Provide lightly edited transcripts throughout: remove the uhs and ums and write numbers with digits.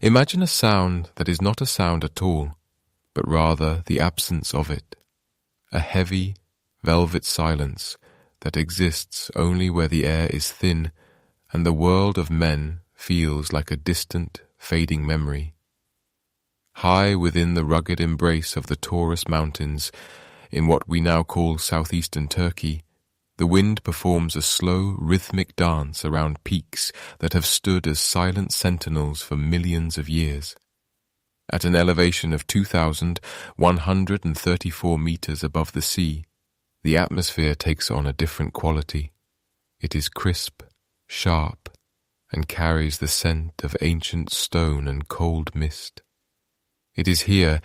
Imagine a sound that is not a sound at all, but rather the absence of it, a heavy, velvet silence that exists only where the air is thin and the world of men feels like a distant, fading memory. High within the rugged embrace of the Taurus Mountains, in what we now call southeastern Turkey, the wind performs a slow, rhythmic dance around peaks that have stood as silent sentinels for millions of years. At an elevation of 2,134 meters above the sea, the atmosphere takes on a different quality. It is crisp, sharp, and carries the scent of ancient stone and cold mist. It is here,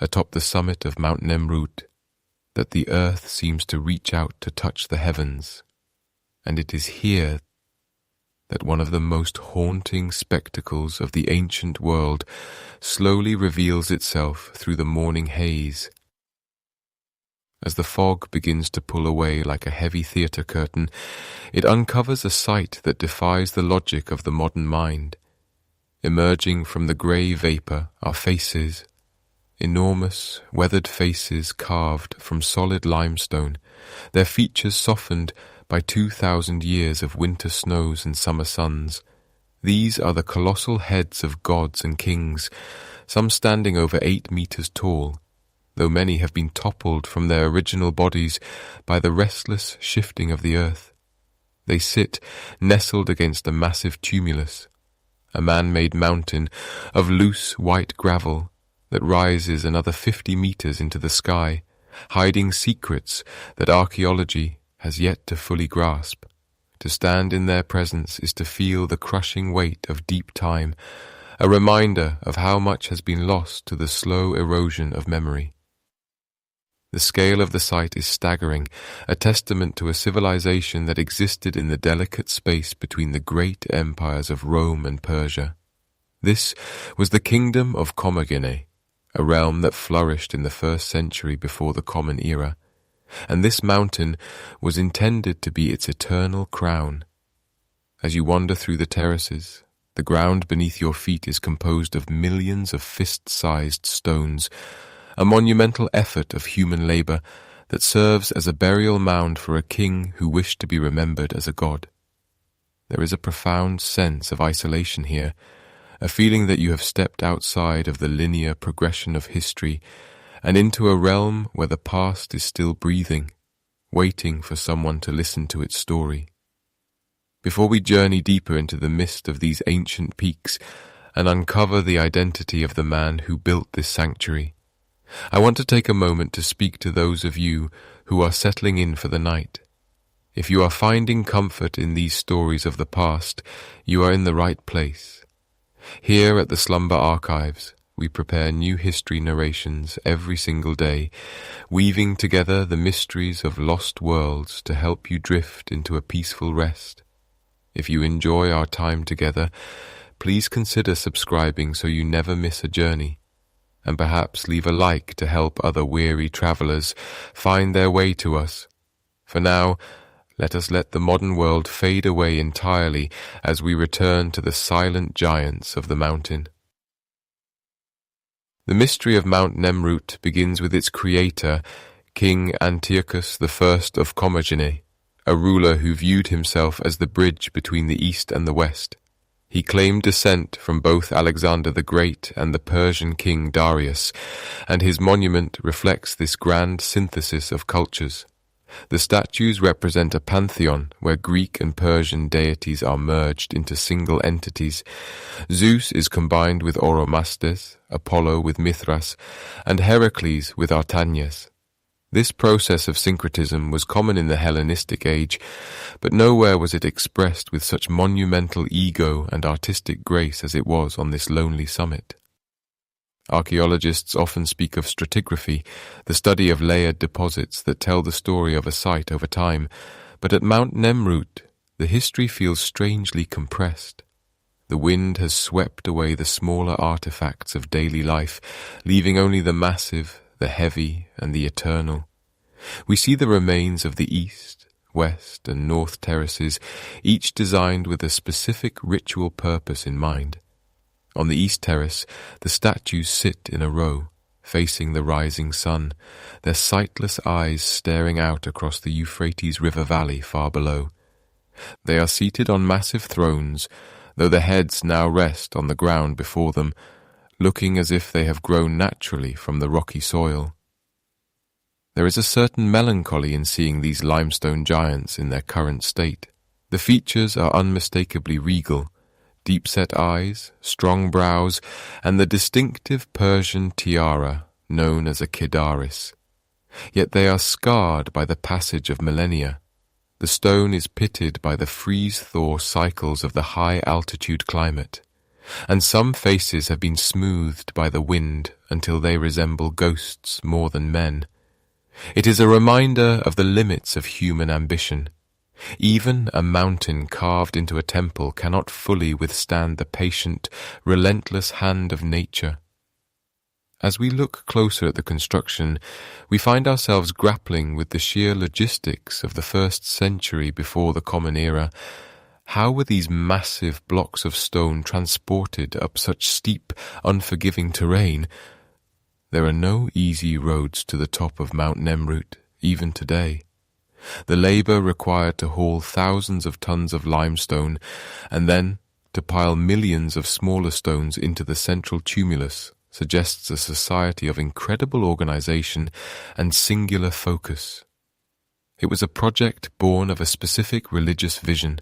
atop the summit of Mount Nemrut, that the earth seems to reach out to touch the heavens, and it is here that one of the most haunting spectacles of the ancient world slowly reveals itself through the morning haze. As the fog begins to pull away like a heavy theatre curtain, it uncovers a sight that defies the logic of the modern mind. Emerging from the grey vapour are faces, enormous, weathered faces carved from solid limestone, their features softened by 2,000 years of winter snows and summer suns. These are the colossal heads of gods and kings, some standing over 8 meters tall, though many have been toppled from their original bodies by the restless shifting of the earth. They sit nestled against a massive tumulus, a man-made mountain of loose white gravel that rises another 50 meters into the sky, hiding secrets that archaeology has yet to fully grasp. To stand in their presence is to feel the crushing weight of deep time, a reminder of how much has been lost to the slow erosion of memory. The scale of the site is staggering, a testament to a civilization that existed in the delicate space between the great empires of Rome and Persia. This was the Kingdom of Commagene, a realm that flourished in the 1st century before the Common Era, and this mountain was intended to be its eternal crown. As you wander through the terraces, the ground beneath your feet is composed of millions of fist-sized stones, a monumental effort of human labor that serves as a burial mound for a king who wished to be remembered as a god. There is a profound sense of isolation here, a feeling that you have stepped outside of the linear progression of history and into a realm where the past is still breathing, waiting for someone to listen to its story. Before we journey deeper into the mist of these ancient peaks and uncover the identity of the man who built this sanctuary, I want to take a moment to speak to those of you who are settling in for the night. If you are finding comfort in these stories of the past, you are in the right place. Here at the Slumber Archives, we prepare new history narrations every single day, weaving together the mysteries of lost worlds to help you drift into a peaceful rest. If you enjoy our time together, please consider subscribing so you never miss a journey, and perhaps leave a like to help other weary travelers find their way to us. For now, let us let the modern world fade away entirely as we return to the silent giants of the mountain. The mystery of Mount Nemrut begins with its creator, King Antiochus I of Commagene, a ruler who viewed himself as the bridge between the East and the West. He claimed descent from both Alexander the Great and the Persian king Darius, and his monument reflects this grand synthesis of cultures. The statues represent a pantheon where Greek and Persian deities are merged into single entities. Zeus is combined with Oromasdes, Apollo with Mithras, and Heracles with Artanias. This process of syncretism was common in the Hellenistic age, but nowhere was it expressed with such monumental ego and artistic grace as it was on this lonely summit. Archaeologists often speak of stratigraphy, the study of layered deposits that tell the story of a site over time, but at Mount Nemrut, the history feels strangely compressed. The wind has swept away the smaller artifacts of daily life, leaving only the massive, the heavy, and the eternal. We see the remains of the east, west, and north terraces, each designed with a specific ritual purpose in mind. On the east terrace, the statues sit in a row, facing the rising sun, their sightless eyes staring out across the Euphrates River valley far below. They are seated on massive thrones, though their heads now rest on the ground before them, looking as if they have grown naturally from the rocky soil. There is a certain melancholy in seeing these limestone giants in their current state. The features are unmistakably regal, deep-set eyes, strong brows, and the distinctive Persian tiara known as a kidaris. Yet they are scarred by the passage of millennia. The stone is pitted by the freeze-thaw cycles of the high-altitude climate, and some faces have been smoothed by the wind until they resemble ghosts more than men. It is a reminder of the limits of human ambition. Even a mountain carved into a temple cannot fully withstand the patient, relentless hand of nature. As we look closer at the construction, we find ourselves grappling with the sheer logistics of the 1st century before the Common Era. How were these massive blocks of stone transported up such steep, unforgiving terrain? There are no easy roads to the top of Mount Nemrut, even today. The labor required to haul thousands of tons of limestone and then to pile millions of smaller stones into the central tumulus suggests a society of incredible organization and singular focus. It was a project born of a specific religious vision,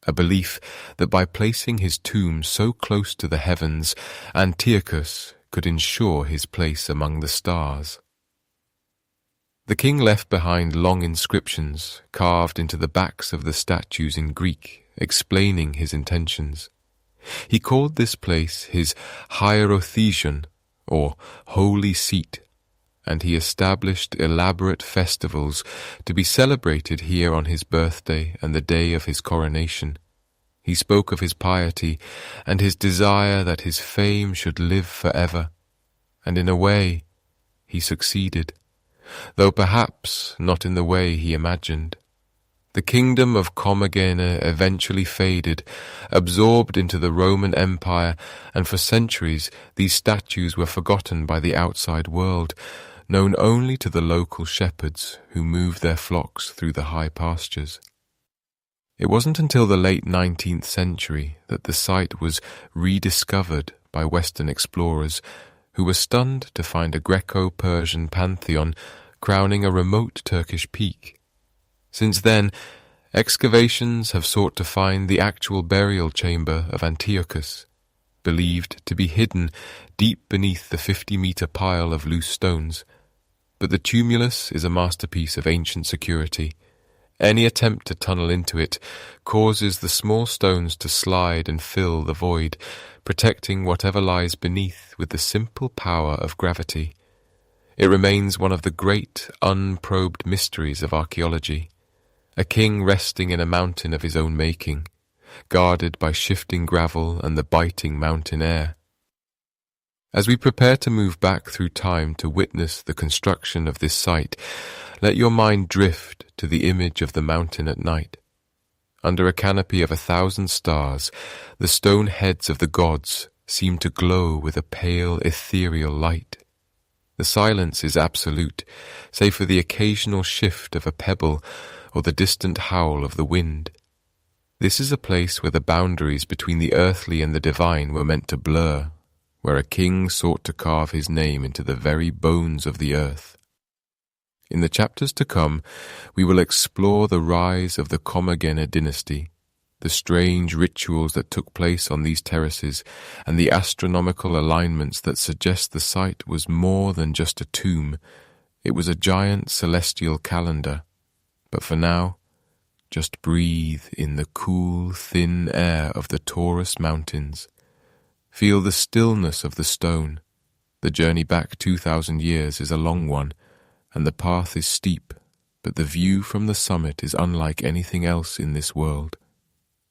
a belief that by placing his tomb so close to the heavens, Antiochus could ensure his place among the stars. The king left behind long inscriptions carved into the backs of the statues in Greek, explaining his intentions. He called this place his hierothesion, or holy seat, and he established elaborate festivals to be celebrated here on his birthday and the day of his coronation. He spoke of his piety and his desire that his fame should live forever, and in a way, he succeeded, though perhaps not in the way he imagined. The Kingdom of Commagene eventually faded, absorbed into the Roman Empire, and for centuries these statues were forgotten by the outside world, known only to the local shepherds who moved their flocks through the high pastures. It wasn't until the late 19th century that the site was rediscovered by Western explorers who were stunned to find a Greco-Persian pantheon crowning a remote Turkish peak. Since then, excavations have sought to find the actual burial chamber of Antiochus, believed to be hidden deep beneath the 50-meter pile of loose stones. But the tumulus is a masterpiece of ancient security. Any attempt to tunnel into it causes the small stones to slide and fill the void, protecting whatever lies beneath with the simple power of gravity. It remains one of the great, unprobed mysteries of archaeology. A king resting in a mountain of his own making, guarded by shifting gravel and the biting mountain air. As we prepare to move back through time to witness the construction of this site, let your mind drift to the image of the mountain at night. Under a canopy of 1,000 stars, the stone heads of the gods seem to glow with a pale, ethereal light. The silence is absolute, save for the occasional shift of a pebble or the distant howl of the wind. This is a place where the boundaries between the earthly and the divine were meant to blur, where a king sought to carve his name into the very bones of the earth. In the chapters to come, we will explore the rise of the Commagene dynasty, the strange rituals that took place on these terraces, and the astronomical alignments that suggest the site was more than just a tomb. It was a giant celestial calendar. But for now, just breathe in the cool, thin air of the Taurus Mountains. Feel the stillness of the stone. The journey back 2,000 years is a long one, and the path is steep, but the view from the summit is unlike anything else in this world.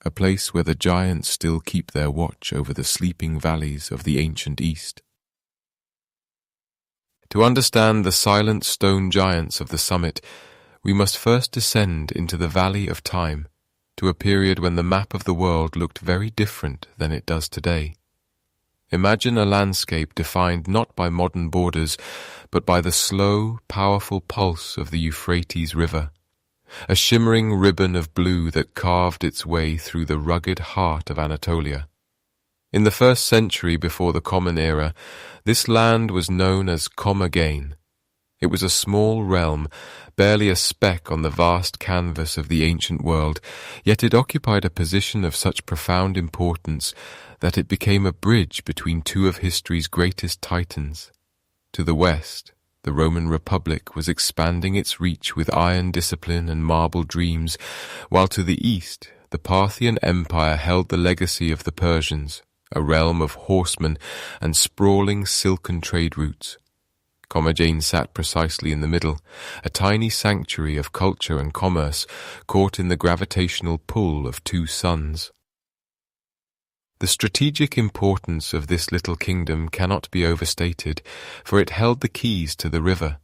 A place where the giants still keep their watch over the sleeping valleys of the ancient East. To understand the silent stone giants of the summit, we must first descend into the Valley of Time, to a period when the map of the world looked very different than it does today. Imagine a landscape defined not by modern borders, but by the slow, powerful pulse of the Euphrates River, a shimmering ribbon of blue that carved its way through the rugged heart of Anatolia. In the 1st century before the Common Era, this land was known as Commagene. It was a small realm, barely a speck on the vast canvas of the ancient world, yet it occupied a position of such profound importance that it became a bridge between two of history's greatest titans. To the west, the Roman Republic was expanding its reach with iron discipline and marble dreams, while to the east, the Parthian Empire held the legacy of the Persians, a realm of horsemen and sprawling silken trade routes. Commagene sat precisely in the middle, a tiny sanctuary of culture and commerce caught in the gravitational pull of two suns. The strategic importance of this little kingdom cannot be overstated, for it held the keys to the river.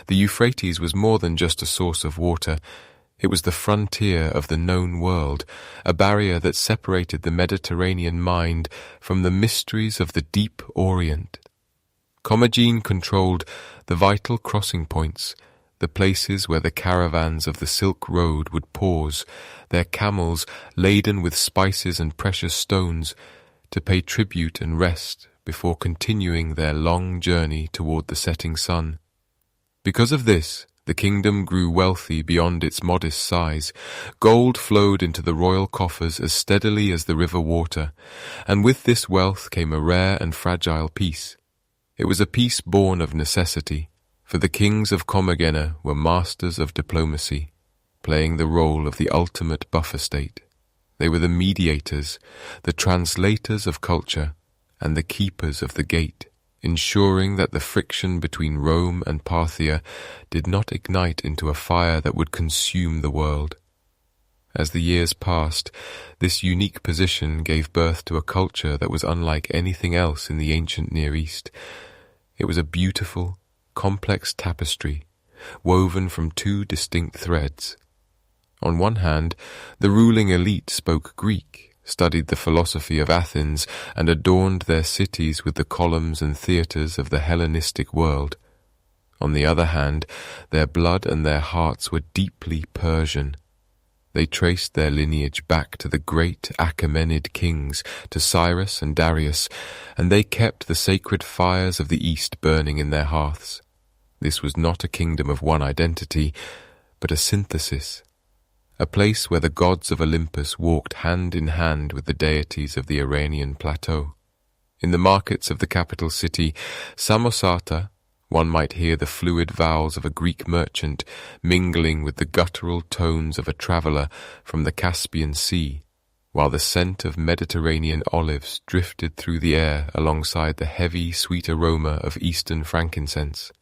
The Euphrates was more than just a source of water. It was the frontier of the known world, a barrier that separated the Mediterranean mind from the mysteries of the deep Orient. Commagene controlled the vital crossing points, the places where the caravans of the Silk Road would pause, their camels laden with spices and precious stones, to pay tribute and rest before continuing their long journey toward the setting sun. Because of this, the kingdom grew wealthy beyond its modest size. Gold flowed into the royal coffers as steadily as the river water, and with this wealth came a rare and fragile peace. It was a peace born of necessity, for the kings of Commagene were masters of diplomacy, playing the role of the ultimate buffer state. They were the mediators, the translators of culture, and the keepers of the gate, ensuring that the friction between Rome and Parthia did not ignite into a fire that would consume the world. As the years passed, this unique position gave birth to a culture that was unlike anything else in the ancient Near East. It was a beautiful, complex tapestry, woven from two distinct threads. On one hand, the ruling elite spoke Greek, studied the philosophy of Athens, and adorned their cities with the columns and theatres of the Hellenistic world. On the other hand, their blood and their hearts were deeply Persian. They traced their lineage back to the great Achaemenid kings, to Cyrus and Darius, and they kept the sacred fires of the East burning in their hearths. This was not a kingdom of one identity, but a synthesis, a place where the gods of Olympus walked hand in hand with the deities of the Iranian plateau. In the markets of the capital city, Samosata, one might hear the fluid vowels of a Greek merchant mingling with the guttural tones of a traveller from the Caspian Sea, while the scent of Mediterranean olives drifted through the air alongside the heavy, sweet aroma of Eastern frankincense.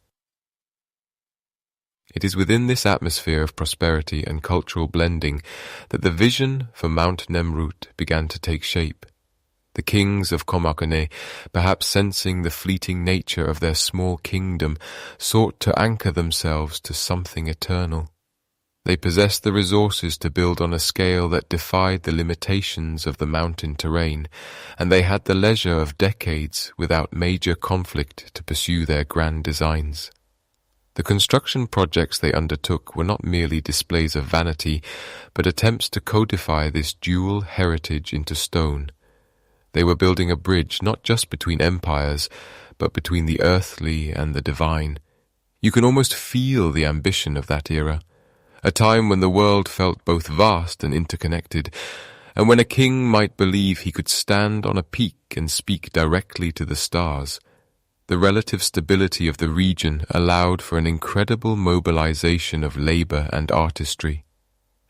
It is within this atmosphere of prosperity and cultural blending that the vision for Mount Nemrut began to take shape. The kings of Commagene, perhaps sensing the fleeting nature of their small kingdom, sought to anchor themselves to something eternal. They possessed the resources to build on a scale that defied the limitations of the mountain terrain, and they had the leisure of decades without major conflict to pursue their grand designs. The construction projects they undertook were not merely displays of vanity, but attempts to codify this dual heritage into stone. They were building a bridge not just between empires, but between the earthly and the divine. You can almost feel the ambition of that era, a time when the world felt both vast and interconnected, and when a king might believe he could stand on a peak and speak directly to the stars. The relative stability of the region allowed for an incredible mobilization of labor and artistry.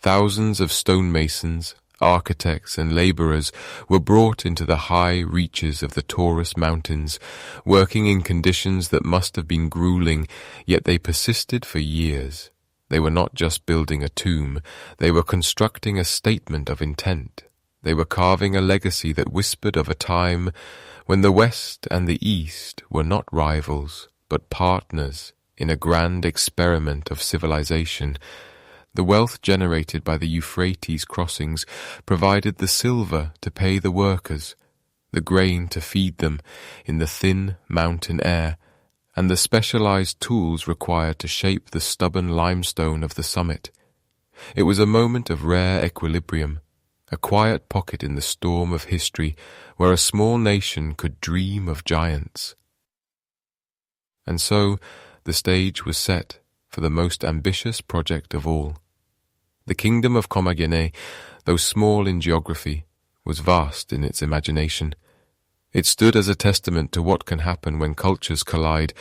Thousands of stonemasons, architects and labourers were brought into the high reaches of the Taurus Mountains, working in conditions that must have been grueling, yet they persisted for years. They were not just building a tomb, they were constructing a statement of intent. They were carving a legacy that whispered of a time when the West and the East were not rivals, but partners in a grand experiment of civilization. The wealth generated by the Euphrates crossings provided the silver to pay the workers. the grain to feed them in the thin mountain air, and the specialized tools required to shape the stubborn limestone of the summit. It was a moment of rare equilibrium, a quiet pocket in the storm of history where a small nation could dream of giants. And so the stage was set for the most ambitious project of all. The Kingdom of Commagene, though small in geography, was vast in its imagination. It stood as a testament to what can happen when cultures collide,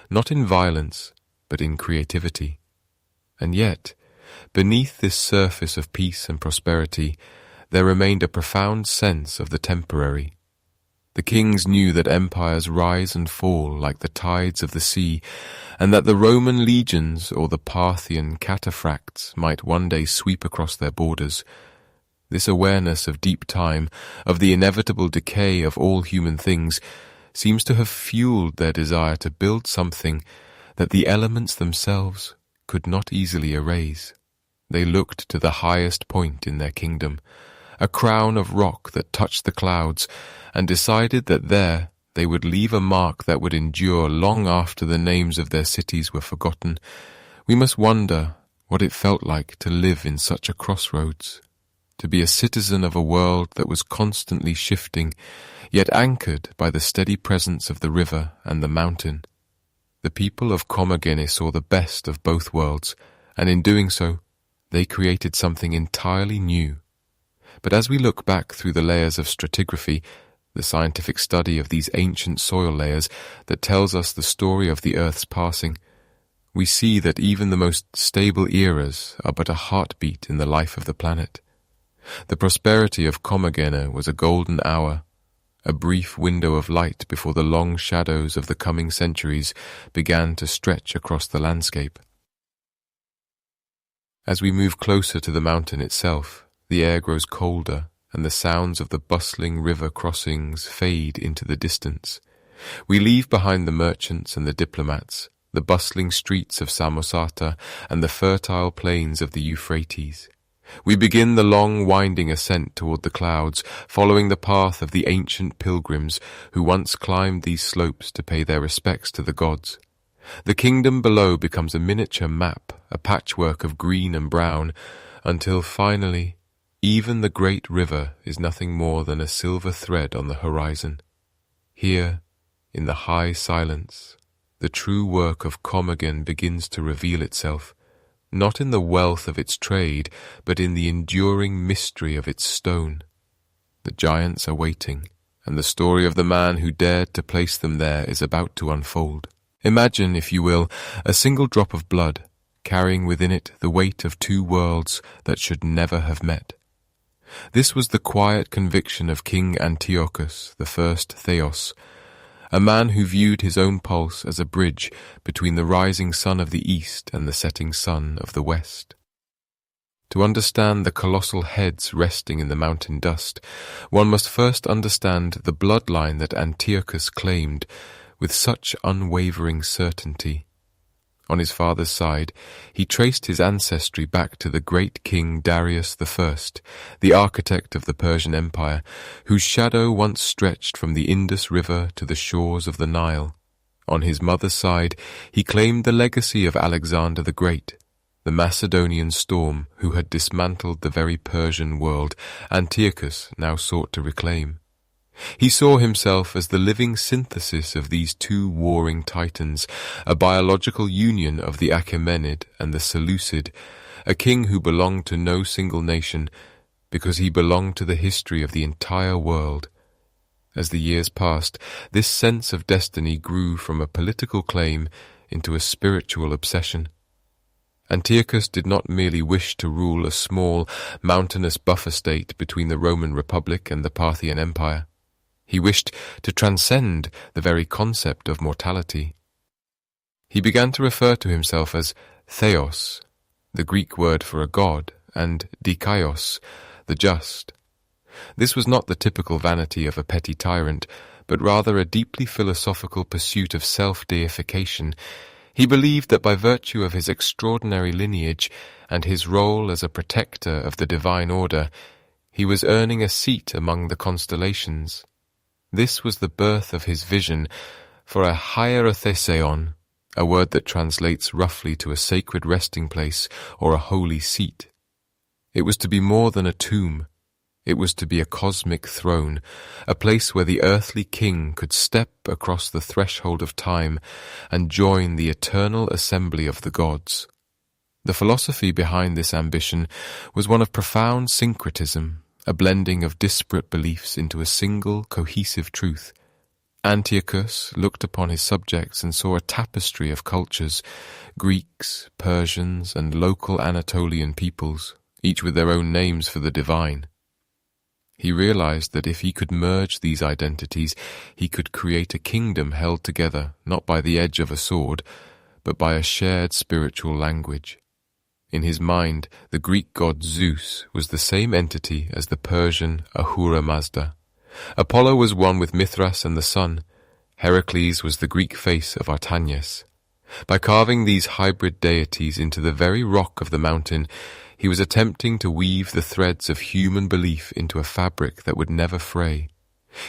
not in violence, but in creativity. And yet, beneath this surface of peace and prosperity, there remained a profound sense of the temporary. The kings knew that empires rise and fall like the tides of the sea, and that the Roman legions or the Parthian cataphracts might one day sweep across their borders. This awareness of deep time, of the inevitable decay of all human things, seems to have fueled their desire to build something that the elements themselves could not easily erase. They looked to the highest point in their kingdom, a crown of rock that touched the clouds, and decided that there they would leave a mark that would endure long after the names of their cities were forgotten. We must wonder what it felt like to live in such a crossroads, to be a citizen of a world that was constantly shifting, yet anchored by the steady presence of the river and the mountain. The people of Commagene saw the best of both worlds, and in doing so, they created something entirely new. But as we look back through the layers of stratigraphy, the scientific study of these ancient soil layers that tells us the story of the Earth's passing, we see that even the most stable eras are but a heartbeat in the life of the planet. The prosperity of Commagene was a golden hour, a brief window of light before the long shadows of the coming centuries began to stretch across the landscape. As we move closer to the mountain itself, the air grows colder, and the sounds of the bustling river crossings fade into the distance. We leave behind the merchants and the diplomats, the bustling streets of Samosata, and the fertile plains of the Euphrates. We begin the long winding ascent toward the clouds, following the path of the ancient pilgrims who once climbed these slopes to pay their respects to the gods. The kingdom below becomes a miniature map, a patchwork of green and brown, until finally, even the great river is nothing more than a silver thread on the horizon. Here, in the high silence, the true work of Commagene begins to reveal itself, not in the wealth of its trade, but in the enduring mystery of its stone. The giants are waiting, and the story of the man who dared to place them there is about to unfold. Imagine, if you will, a single drop of blood, carrying within it the weight of two worlds that should never have met. This was the quiet conviction of King Antiochus I, Theos, a man who viewed his own pulse as a bridge between the rising sun of the east and the setting sun of the west. To understand the colossal heads resting in the mountain dust, one must first understand the bloodline that Antiochus claimed with such unwavering certainty. On his father's side, he traced his ancestry back to the great king Darius I, the architect of the Persian Empire, whose shadow once stretched from the Indus River to the shores of the Nile. On his mother's side, he claimed the legacy of Alexander the Great, the Macedonian storm who had dismantled the very Persian world Antiochus now sought to reclaim. He saw himself as the living synthesis of these two warring titans, a biological union of the Achaemenid and the Seleucid, a king who belonged to no single nation, because he belonged to the history of the entire world. As the years passed, this sense of destiny grew from a political claim into a spiritual obsession. Antiochus did not merely wish to rule a small, mountainous buffer state between the Roman Republic and the Parthian Empire. He wished to transcend the very concept of mortality. He began to refer to himself as Theos, the Greek word for a god, and Dikaios, the just. This was not the typical vanity of a petty tyrant, but rather a deeply philosophical pursuit of self-deification. He believed that by virtue of his extraordinary lineage and his role as a protector of the divine order, he was earning a seat among the constellations. This was the birth of his vision for a hierotheseon, a word that translates roughly to a sacred resting place or a holy seat. It was to be more than a tomb. It was to be a cosmic throne, a place where the earthly king could step across the threshold of time and join the eternal assembly of the gods. The philosophy behind this ambition was one of profound syncretism, a blending of disparate beliefs into a single, cohesive truth. Antiochus looked upon his subjects and saw a tapestry of cultures, Greeks, Persians, and local Anatolian peoples, each with their own names for the divine. He realized that if he could merge these identities, he could create a kingdom held together not by the edge of a sword, but by a shared spiritual language. In his mind, the Greek god Zeus was the same entity as the Persian Ahura Mazda. Apollo was one with Mithras and the sun. Heracles was the Greek face of Artanias. By carving these hybrid deities into the very rock of the mountain, he was attempting to weave the threads of human belief into a fabric that would never fray.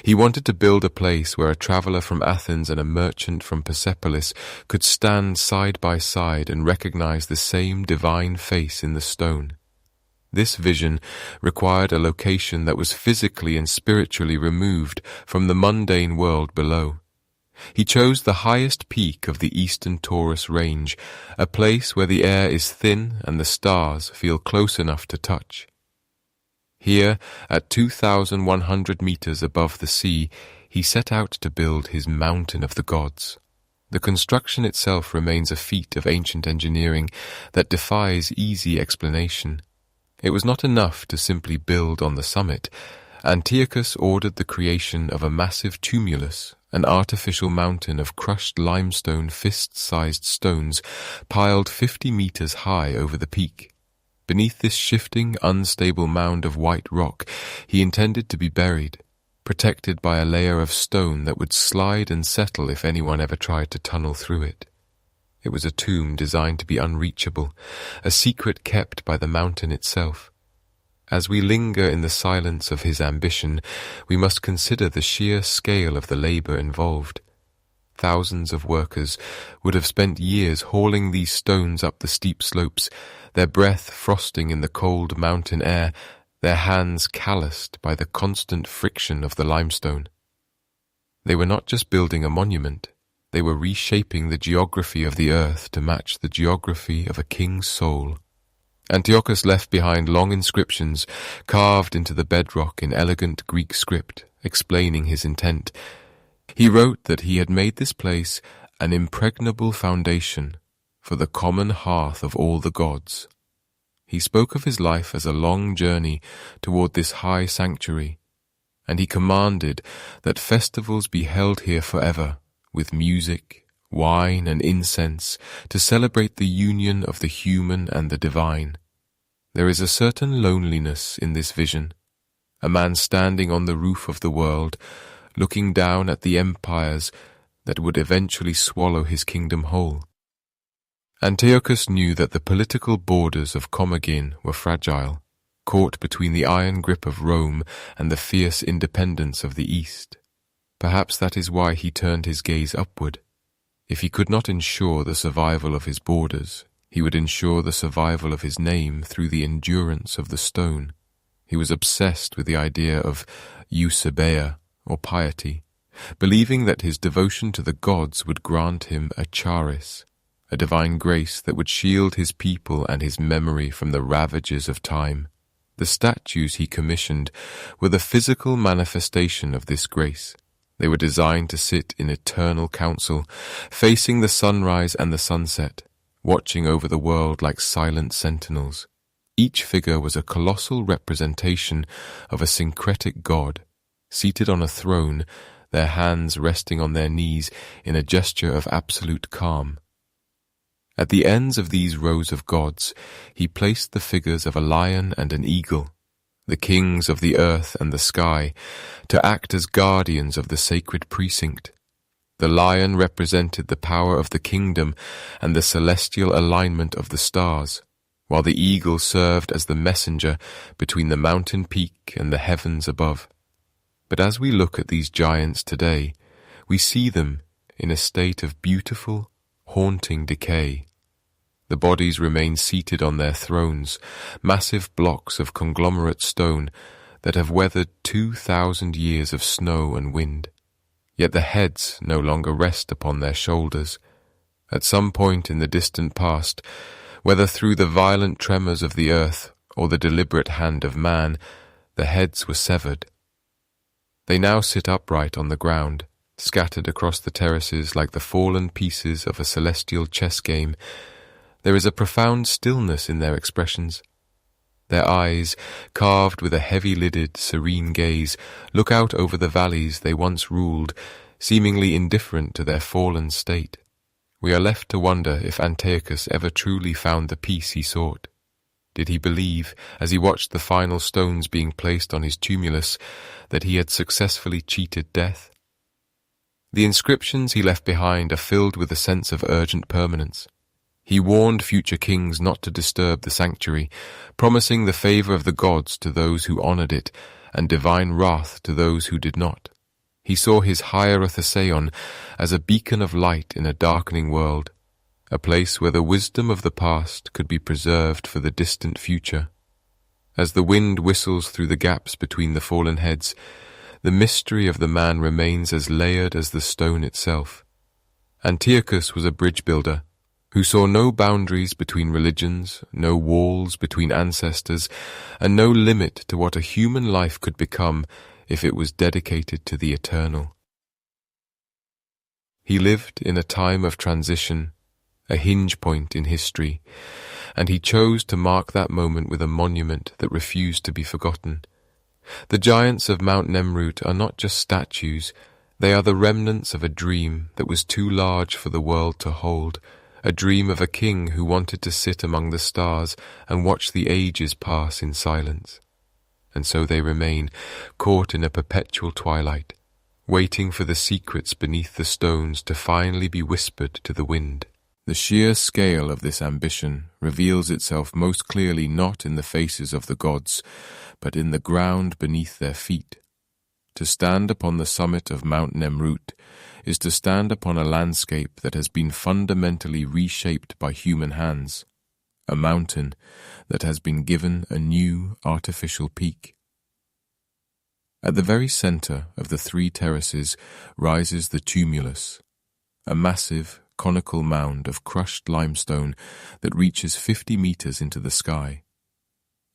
He wanted to build a place where a traveler from Athens and a merchant from Persepolis could stand side by side and recognize the same divine face in the stone. This vision required a location that was physically and spiritually removed from the mundane world below. He chose the highest peak of the eastern Taurus range, a place where the air is thin and the stars feel close enough to touch. Here, at 2,100 meters above the sea, he set out to build his mountain of the gods. The construction itself remains a feat of ancient engineering that defies easy explanation. It was not enough to simply build on the summit. Antiochus ordered the creation of a massive tumulus, an artificial mountain of crushed limestone fist-sized stones piled 50 meters high over the peak. Beneath this shifting, unstable mound of white rock, he intended to be buried, protected by a layer of stone that would slide and settle if anyone ever tried to tunnel through it. It was a tomb designed to be unreachable, a secret kept by the mountain itself. As we linger in the silence of his ambition, we must consider the sheer scale of the labor involved. Thousands of workers would have spent years hauling these stones up the steep slopes, their breath frosting in the cold mountain air, their hands calloused by the constant friction of the limestone. They were not just building a monument, they were reshaping the geography of the earth to match the geography of a king's soul. Antiochus left behind long inscriptions carved into the bedrock in elegant Greek script, explaining his intent. He wrote that he had made this place an impregnable foundation for the common hearth of all the gods. He spoke of his life as a long journey toward this high sanctuary, and he commanded that festivals be held here forever, with music, wine, and incense, to celebrate the union of the human and the divine. There is a certain loneliness in this vision, a man standing on the roof of the world, looking down at the empires that would eventually swallow his kingdom whole. Antiochus knew that the political borders of Commagene were fragile, caught between the iron grip of Rome and the fierce independence of the East. Perhaps that is why he turned his gaze upward. If he could not ensure the survival of his borders, he would ensure the survival of his name through the endurance of the stone. He was obsessed with the idea of eusebeia, or piety, believing that his devotion to the gods would grant him a charis, a divine grace that would shield his people and his memory from the ravages of time. The statues he commissioned were the physical manifestation of this grace. They were designed to sit in eternal council, facing the sunrise and the sunset, watching over the world like silent sentinels. Each figure was a colossal representation of a syncretic god, seated on a throne, their hands resting on their knees in a gesture of absolute calm. At the ends of these rows of gods, he placed the figures of a lion and an eagle, the kings of the earth and the sky, to act as guardians of the sacred precinct. The lion represented the power of the kingdom and the celestial alignment of the stars, while the eagle served as the messenger between the mountain peak and the heavens above. But as we look at these giants today, we see them in a state of beautiful, haunting decay. The bodies remain seated on their thrones, massive blocks of conglomerate stone that have weathered 2,000 years of snow and wind. Yet the heads no longer rest upon their shoulders. At some point in the distant past, whether through the violent tremors of the earth or the deliberate hand of man, the heads were severed. They now sit upright on the ground, scattered across the terraces like the fallen pieces of a celestial chess game. There is a profound stillness in their expressions. Their eyes, carved with a heavy-lidded, serene gaze, look out over the valleys they once ruled, seemingly indifferent to their fallen state. We are left to wonder if Antiochus ever truly found the peace he sought. Did he believe, as he watched the final stones being placed on his tumulus, that he had successfully cheated death? The inscriptions he left behind are filled with a sense of urgent permanence. He warned future kings not to disturb the sanctuary, promising the favor of the gods to those who honored it, and divine wrath to those who did not. He saw his hierothiseion as a beacon of light in a darkening world, a place where the wisdom of the past could be preserved for the distant future. As the wind whistles through the gaps between the fallen heads, the mystery of the man remains as layered as the stone itself. Antiochus was a bridge builder, who saw no boundaries between religions, no walls between ancestors, and no limit to what a human life could become if it was dedicated to the eternal. He lived in a time of transition, a hinge point in history, and he chose to mark that moment with a monument that refused to be forgotten. The giants of Mount Nemrut are not just statues, they are the remnants of a dream that was too large for the world to hold, a dream of a king who wanted to sit among the stars and watch the ages pass in silence. And so they remain, caught in a perpetual twilight, waiting for the secrets beneath the stones to finally be whispered to the wind. The sheer scale of this ambition reveals itself most clearly not in the faces of the gods, but in the ground beneath their feet. To stand upon the summit of Mount Nemrut is to stand upon a landscape that has been fundamentally reshaped by human hands, a mountain that has been given a new artificial peak. At the very center of the three terraces rises the Tumulus, a massive, conical mound of crushed limestone that reaches 50 meters into the sky.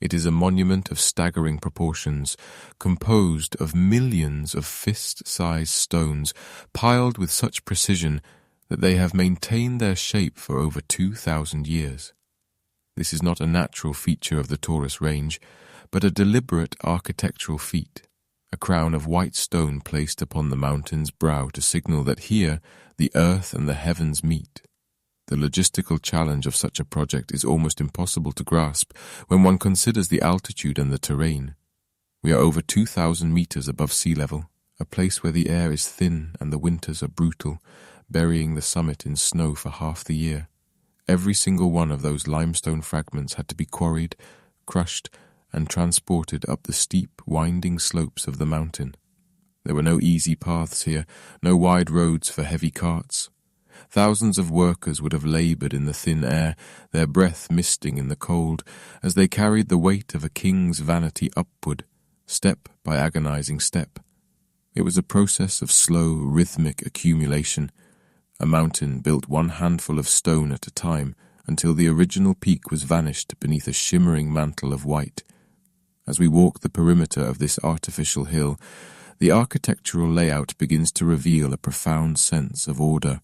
It is a monument of staggering proportions, composed of millions of fist-sized stones piled with such precision that they have maintained their shape for over 2,000 years. This is not a natural feature of the Taurus range, but a deliberate architectural feat, a crown of white stone placed upon the mountain's brow to signal that here the earth and the heavens meet. The logistical challenge of such a project is almost impossible to grasp when one considers the altitude and the terrain. We are over 2,000 meters above sea level, a place where the air is thin and the winters are brutal, burying the summit in snow for half the year. Every single one of those limestone fragments had to be quarried, crushed, and transported up the steep, winding slopes of the mountain. There were no easy paths here, no wide roads for heavy carts. Thousands of workers would have labored in the thin air, their breath misting in the cold, as they carried the weight of a king's vanity upward, step by agonizing step. It was a process of slow, rhythmic accumulation, a mountain built one handful of stone at a time until the original peak was vanished beneath a shimmering mantle of white. As we walk the perimeter of this artificial hill, the architectural layout begins to reveal a profound sense of order,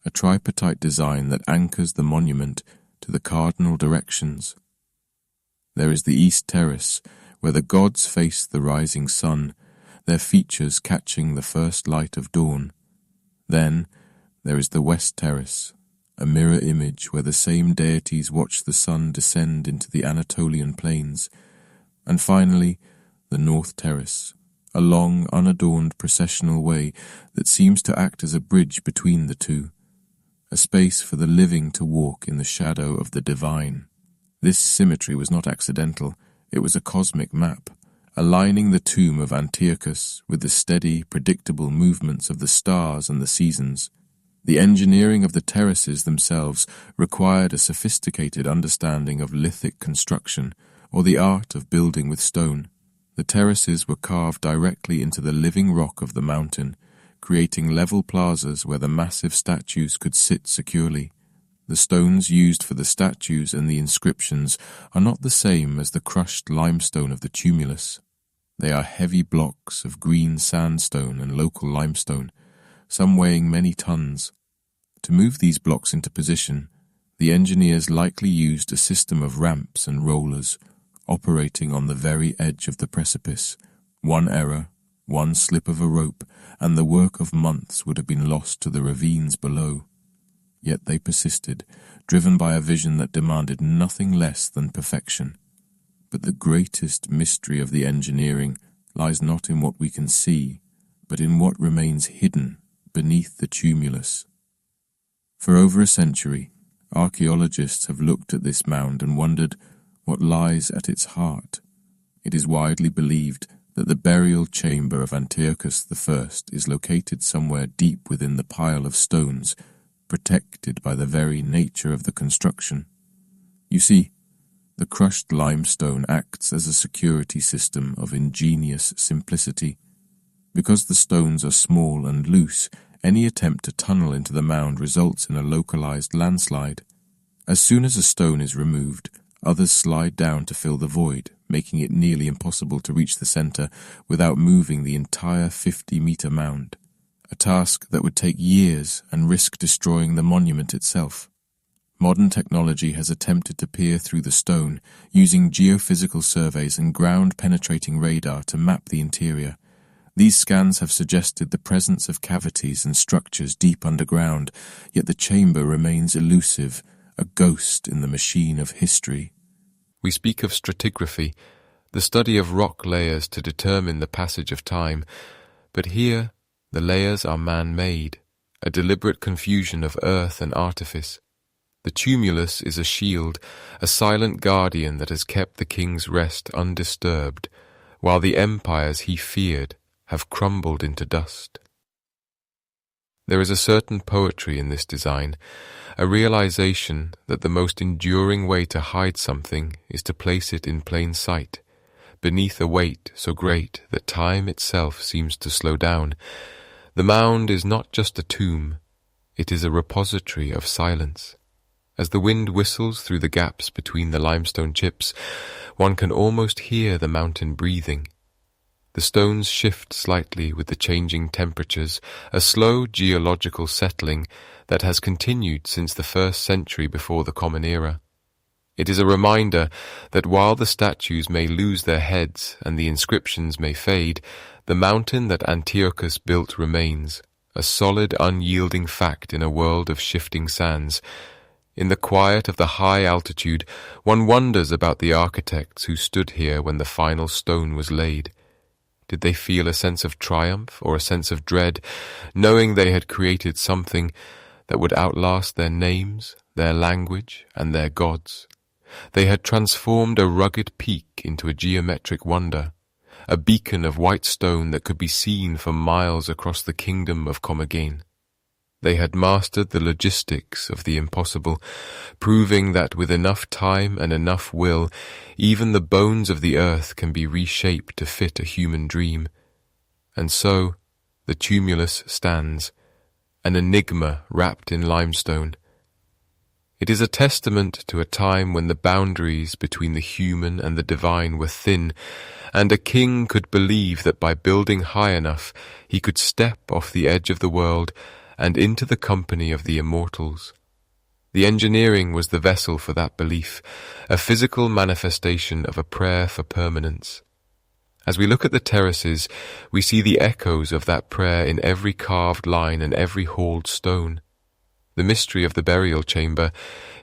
a tripartite design that anchors the monument to the cardinal directions. There is the East Terrace, where the gods face the rising sun, their features catching the first light of dawn. Then there is the West Terrace, a mirror image where the same deities watch the sun descend into the Anatolian plains. And finally, the North Terrace, a long, unadorned processional way that seems to act as a bridge between the two, a space for the living to walk in the shadow of the divine. This symmetry was not accidental, it was a cosmic map, aligning the tomb of Antiochus with the steady, predictable movements of the stars and the seasons. The engineering of the terraces themselves required a sophisticated understanding of lithic construction or the art of building with stone. The terraces were carved directly into the living rock of the mountain, creating level plazas where the massive statues could sit securely. The stones used for the statues and the inscriptions are not the same as the crushed limestone of the tumulus. They are heavy blocks of green sandstone and local limestone, some weighing many tons. To move these blocks into position, the engineers likely used a system of ramps and rollers, operating on the very edge of the precipice. One error, one slip of a rope, and the work of months would have been lost to the ravines below. Yet they persisted, driven by a vision that demanded nothing less than perfection. But the greatest mystery of the engineering lies not in what we can see, but in what remains hidden beneath the tumulus. For over a century, archaeologists have looked at this mound and wondered what lies at its heart. It is widely believed that the burial chamber of Antiochus I is located somewhere deep within the pile of stones, protected by the very nature of the construction. You see, the crushed limestone acts as a security system of ingenious simplicity. Because the stones are small and loose, any attempt to tunnel into the mound results in a localized landslide. As soon as a stone is removed, others slide down to fill the void, making it nearly impossible to reach the center without moving the entire 50-meter mound, a task that would take years and risk destroying the monument itself. Modern technology has attempted to peer through the stone, using geophysical surveys and ground-penetrating radar to map the interior. These scans have suggested the presence of cavities and structures deep underground, yet the chamber remains elusive, a ghost in the machine of history. We speak of stratigraphy, the study of rock layers to determine the passage of time, but here the layers are man-made, a deliberate confusion of earth and artifice. The tumulus is a shield, a silent guardian that has kept the king's rest undisturbed, while the empires he feared have crumbled into dust. There is a certain poetry in this design, a realization that the most enduring way to hide something is to place it in plain sight, beneath a weight so great that time itself seems to slow down. The mound is not just a tomb, it is a repository of silence. As the wind whistles through the gaps between the limestone chips, one can almost hear the mountain breathing. The stones shift slightly with the changing temperatures, a slow geological settling that has continued since the 1st century before the Common Era. It is a reminder that while the statues may lose their heads and the inscriptions may fade, the mountain that Antiochus built remains, a solid, unyielding fact in a world of shifting sands. In the quiet of the high altitude, one wonders about the architects who stood here when the final stone was laid. Did they feel a sense of triumph or a sense of dread, knowing they had created something that would outlast their names, their language, and their gods? They had transformed a rugged peak into a geometric wonder, a beacon of white stone that could be seen for miles across the Kingdom of Commagene. They had mastered the logistics of the impossible, proving that with enough time and enough will, even the bones of the earth can be reshaped to fit a human dream. And so, the tumulus stands, an enigma wrapped in limestone. It is a testament to a time when the boundaries between the human and the divine were thin, and a king could believe that by building high enough he could step off the edge of the world and into the company of the immortals. The engineering was the vessel for that belief, a physical manifestation of a prayer for permanence. As we look at the terraces, we see the echoes of that prayer in every carved line and every hauled stone. The mystery of the burial chamber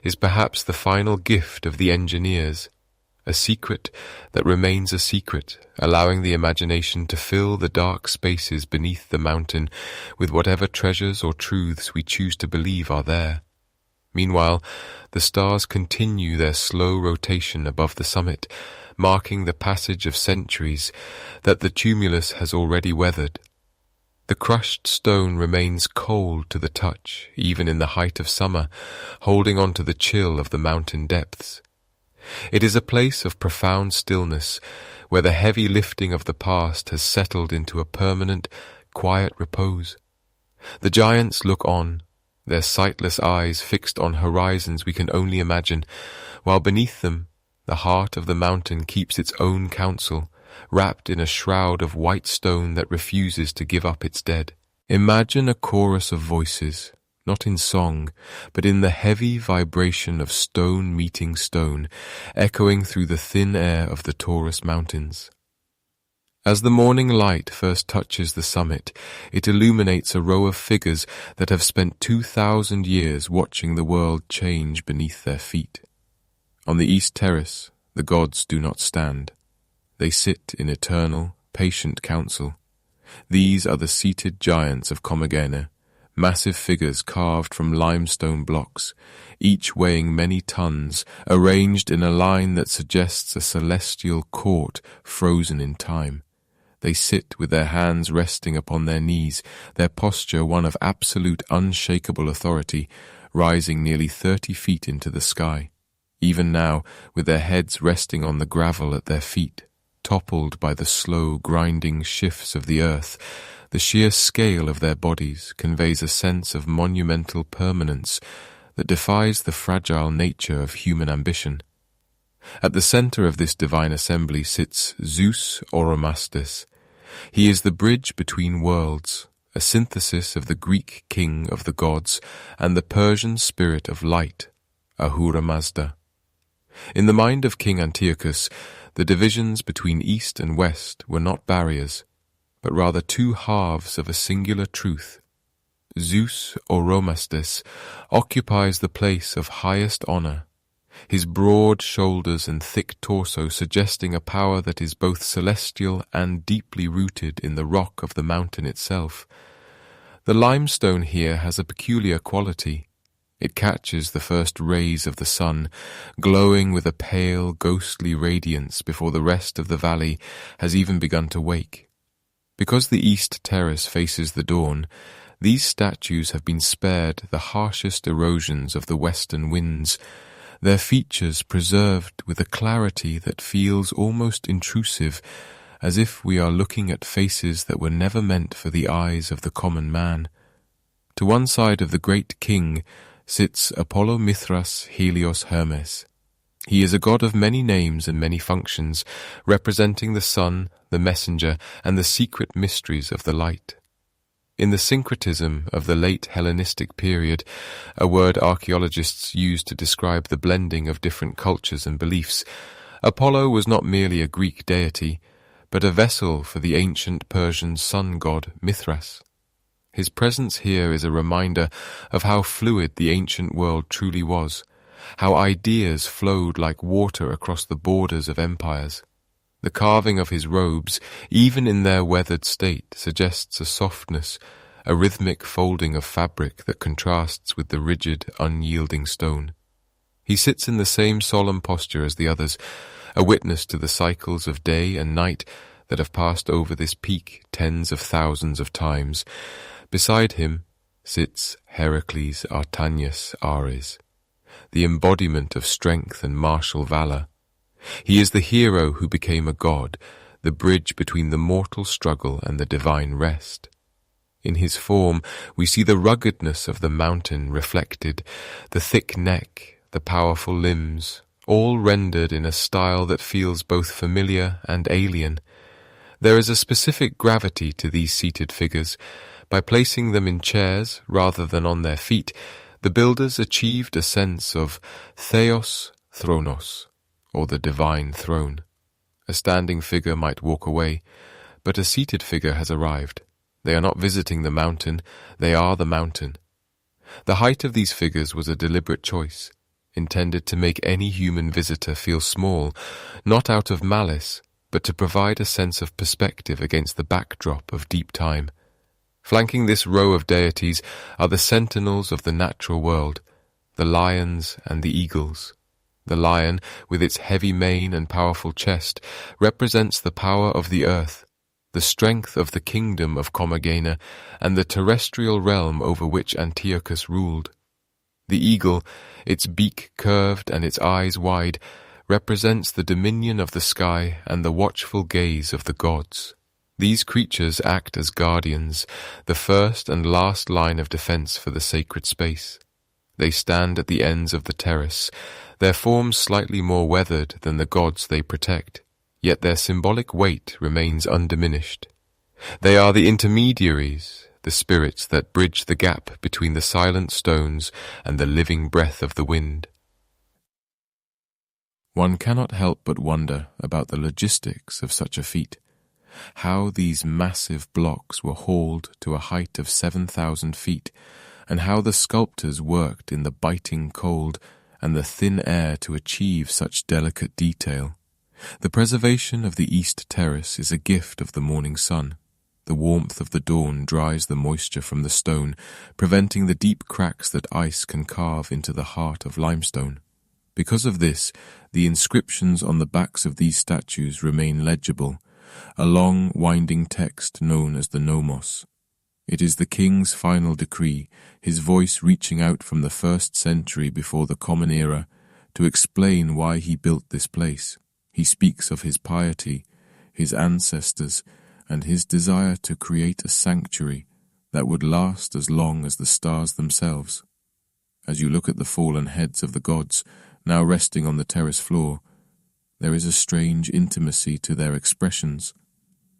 is perhaps the final gift of the engineers, a secret that remains a secret, allowing the imagination to fill the dark spaces beneath the mountain with whatever treasures or truths we choose to believe are there. Meanwhile, the stars continue their slow rotation above the summit, marking the passage of centuries that the tumulus has already weathered. The crushed stone remains cold to the touch, even in the height of summer, holding on to the chill of the mountain depths. It is a place of profound stillness, where the heavy lifting of the past has settled into a permanent, quiet repose. The giants look on, their sightless eyes fixed on horizons we can only imagine, while beneath them the heart of the mountain keeps its own counsel, wrapped in a shroud of white stone that refuses to give up its dead. Imagine a chorus of voices, not in song, but in the heavy vibration of stone meeting stone, echoing through the thin air of the Taurus Mountains. As the morning light first touches the summit, it illuminates a row of figures that have spent 2,000 years watching the world change beneath their feet. On the east terrace, the gods do not stand. They sit in eternal, patient council. These are the seated giants of Commagene, massive figures carved from limestone blocks, each weighing many tons, arranged in a line that suggests a celestial court frozen in time. They sit with their hands resting upon their knees, their posture one of absolute unshakable authority, rising nearly 30 feet into the sky. Even now, with their heads resting on the gravel at their feet, toppled by the slow, grinding shifts of the earth, the sheer scale of their bodies conveys a sense of monumental permanence that defies the fragile nature of human ambition. At the center of this divine assembly sits Zeus Oromastis. He is the bridge between worlds, a synthesis of the Greek king of the gods and the Persian spirit of light, Ahura Mazda. In the mind of King Antiochus, the divisions between east and west were not barriers, but rather two halves of a singular truth. Zeus Oromastis occupies the place of highest honor, his broad shoulders and thick torso suggesting a power that is both celestial and deeply rooted in the rock of the mountain itself. The limestone here has a peculiar quality. It catches the first rays of the sun, glowing with a pale, ghostly radiance before the rest of the valley has even begun to wake. Because the east terrace faces the dawn, these statues have been spared the harshest erosions of the western winds, their features preserved with a clarity that feels almost intrusive, as if we are looking at faces that were never meant for the eyes of the common man. To one side of the great king sits Apollo Mithras Helios Hermes. He is a god of many names and many functions, representing the sun, the messenger, and the secret mysteries of the light. In the syncretism of the late Hellenistic period, a word archaeologists use to describe the blending of different cultures and beliefs, Apollo was not merely a Greek deity, but a vessel for the ancient Persian sun god Mithras. His presence here is a reminder of how fluid the ancient world truly was, how ideas flowed like water across the borders of empires. The carving of his robes, even in their weathered state, suggests a softness, a rhythmic folding of fabric that contrasts with the rigid, unyielding stone. He sits in the same solemn posture as the others, a witness to the cycles of day and night that have passed over this peak tens of thousands of times. Beside him sits Heracles Artanius Ares, the embodiment of strength and martial valor. He is the hero who became a god, the bridge between the mortal struggle and the divine rest. In his form, we see the ruggedness of the mountain reflected, the thick neck, the powerful limbs, all rendered in a style that feels both familiar and alien. There is a specific gravity to these seated figures. By placing them in chairs rather than on their feet, the builders achieved a sense of Theos Thronos, or the divine throne. A standing figure might walk away, but a seated figure has arrived. They are not visiting the mountain, they are the mountain. The height of these figures was a deliberate choice, intended to make any human visitor feel small, not out of malice, but to provide a sense of perspective against the backdrop of deep time. Flanking this row of deities are the sentinels of the natural world, the lions and the eagles. The lion, with its heavy mane and powerful chest, represents the power of the earth, the strength of the Kingdom of Commagene, and the terrestrial realm over which Antiochus ruled. The eagle, its beak curved and its eyes wide, represents the dominion of the sky and the watchful gaze of the gods. These creatures act as guardians, the first and last line of defense for the sacred space. They stand at the ends of the terrace, their forms slightly more weathered than the gods they protect, yet their symbolic weight remains undiminished. They are the intermediaries, the spirits that bridge the gap between the silent stones and the living breath of the wind. One cannot help but wonder about the logistics of such a feat. How these massive blocks were hauled to a height of 7,000 feet, and how the sculptors worked in the biting cold and the thin air to achieve such delicate detail. The preservation of the east terrace is a gift of the morning sun. The warmth of the dawn dries the moisture from the stone, preventing the deep cracks that ice can carve into the heart of limestone. Because of this, the inscriptions on the backs of these statues remain legible, a long, winding text known as the Nomos. It is the king's final decree, his voice reaching out from the 1st century before the Common Era to explain why he built this place. He speaks of his piety, his ancestors, and his desire to create a sanctuary that would last as long as the stars themselves. As you look at the fallen heads of the gods, now resting on the terrace floor, there is a strange intimacy to their expressions.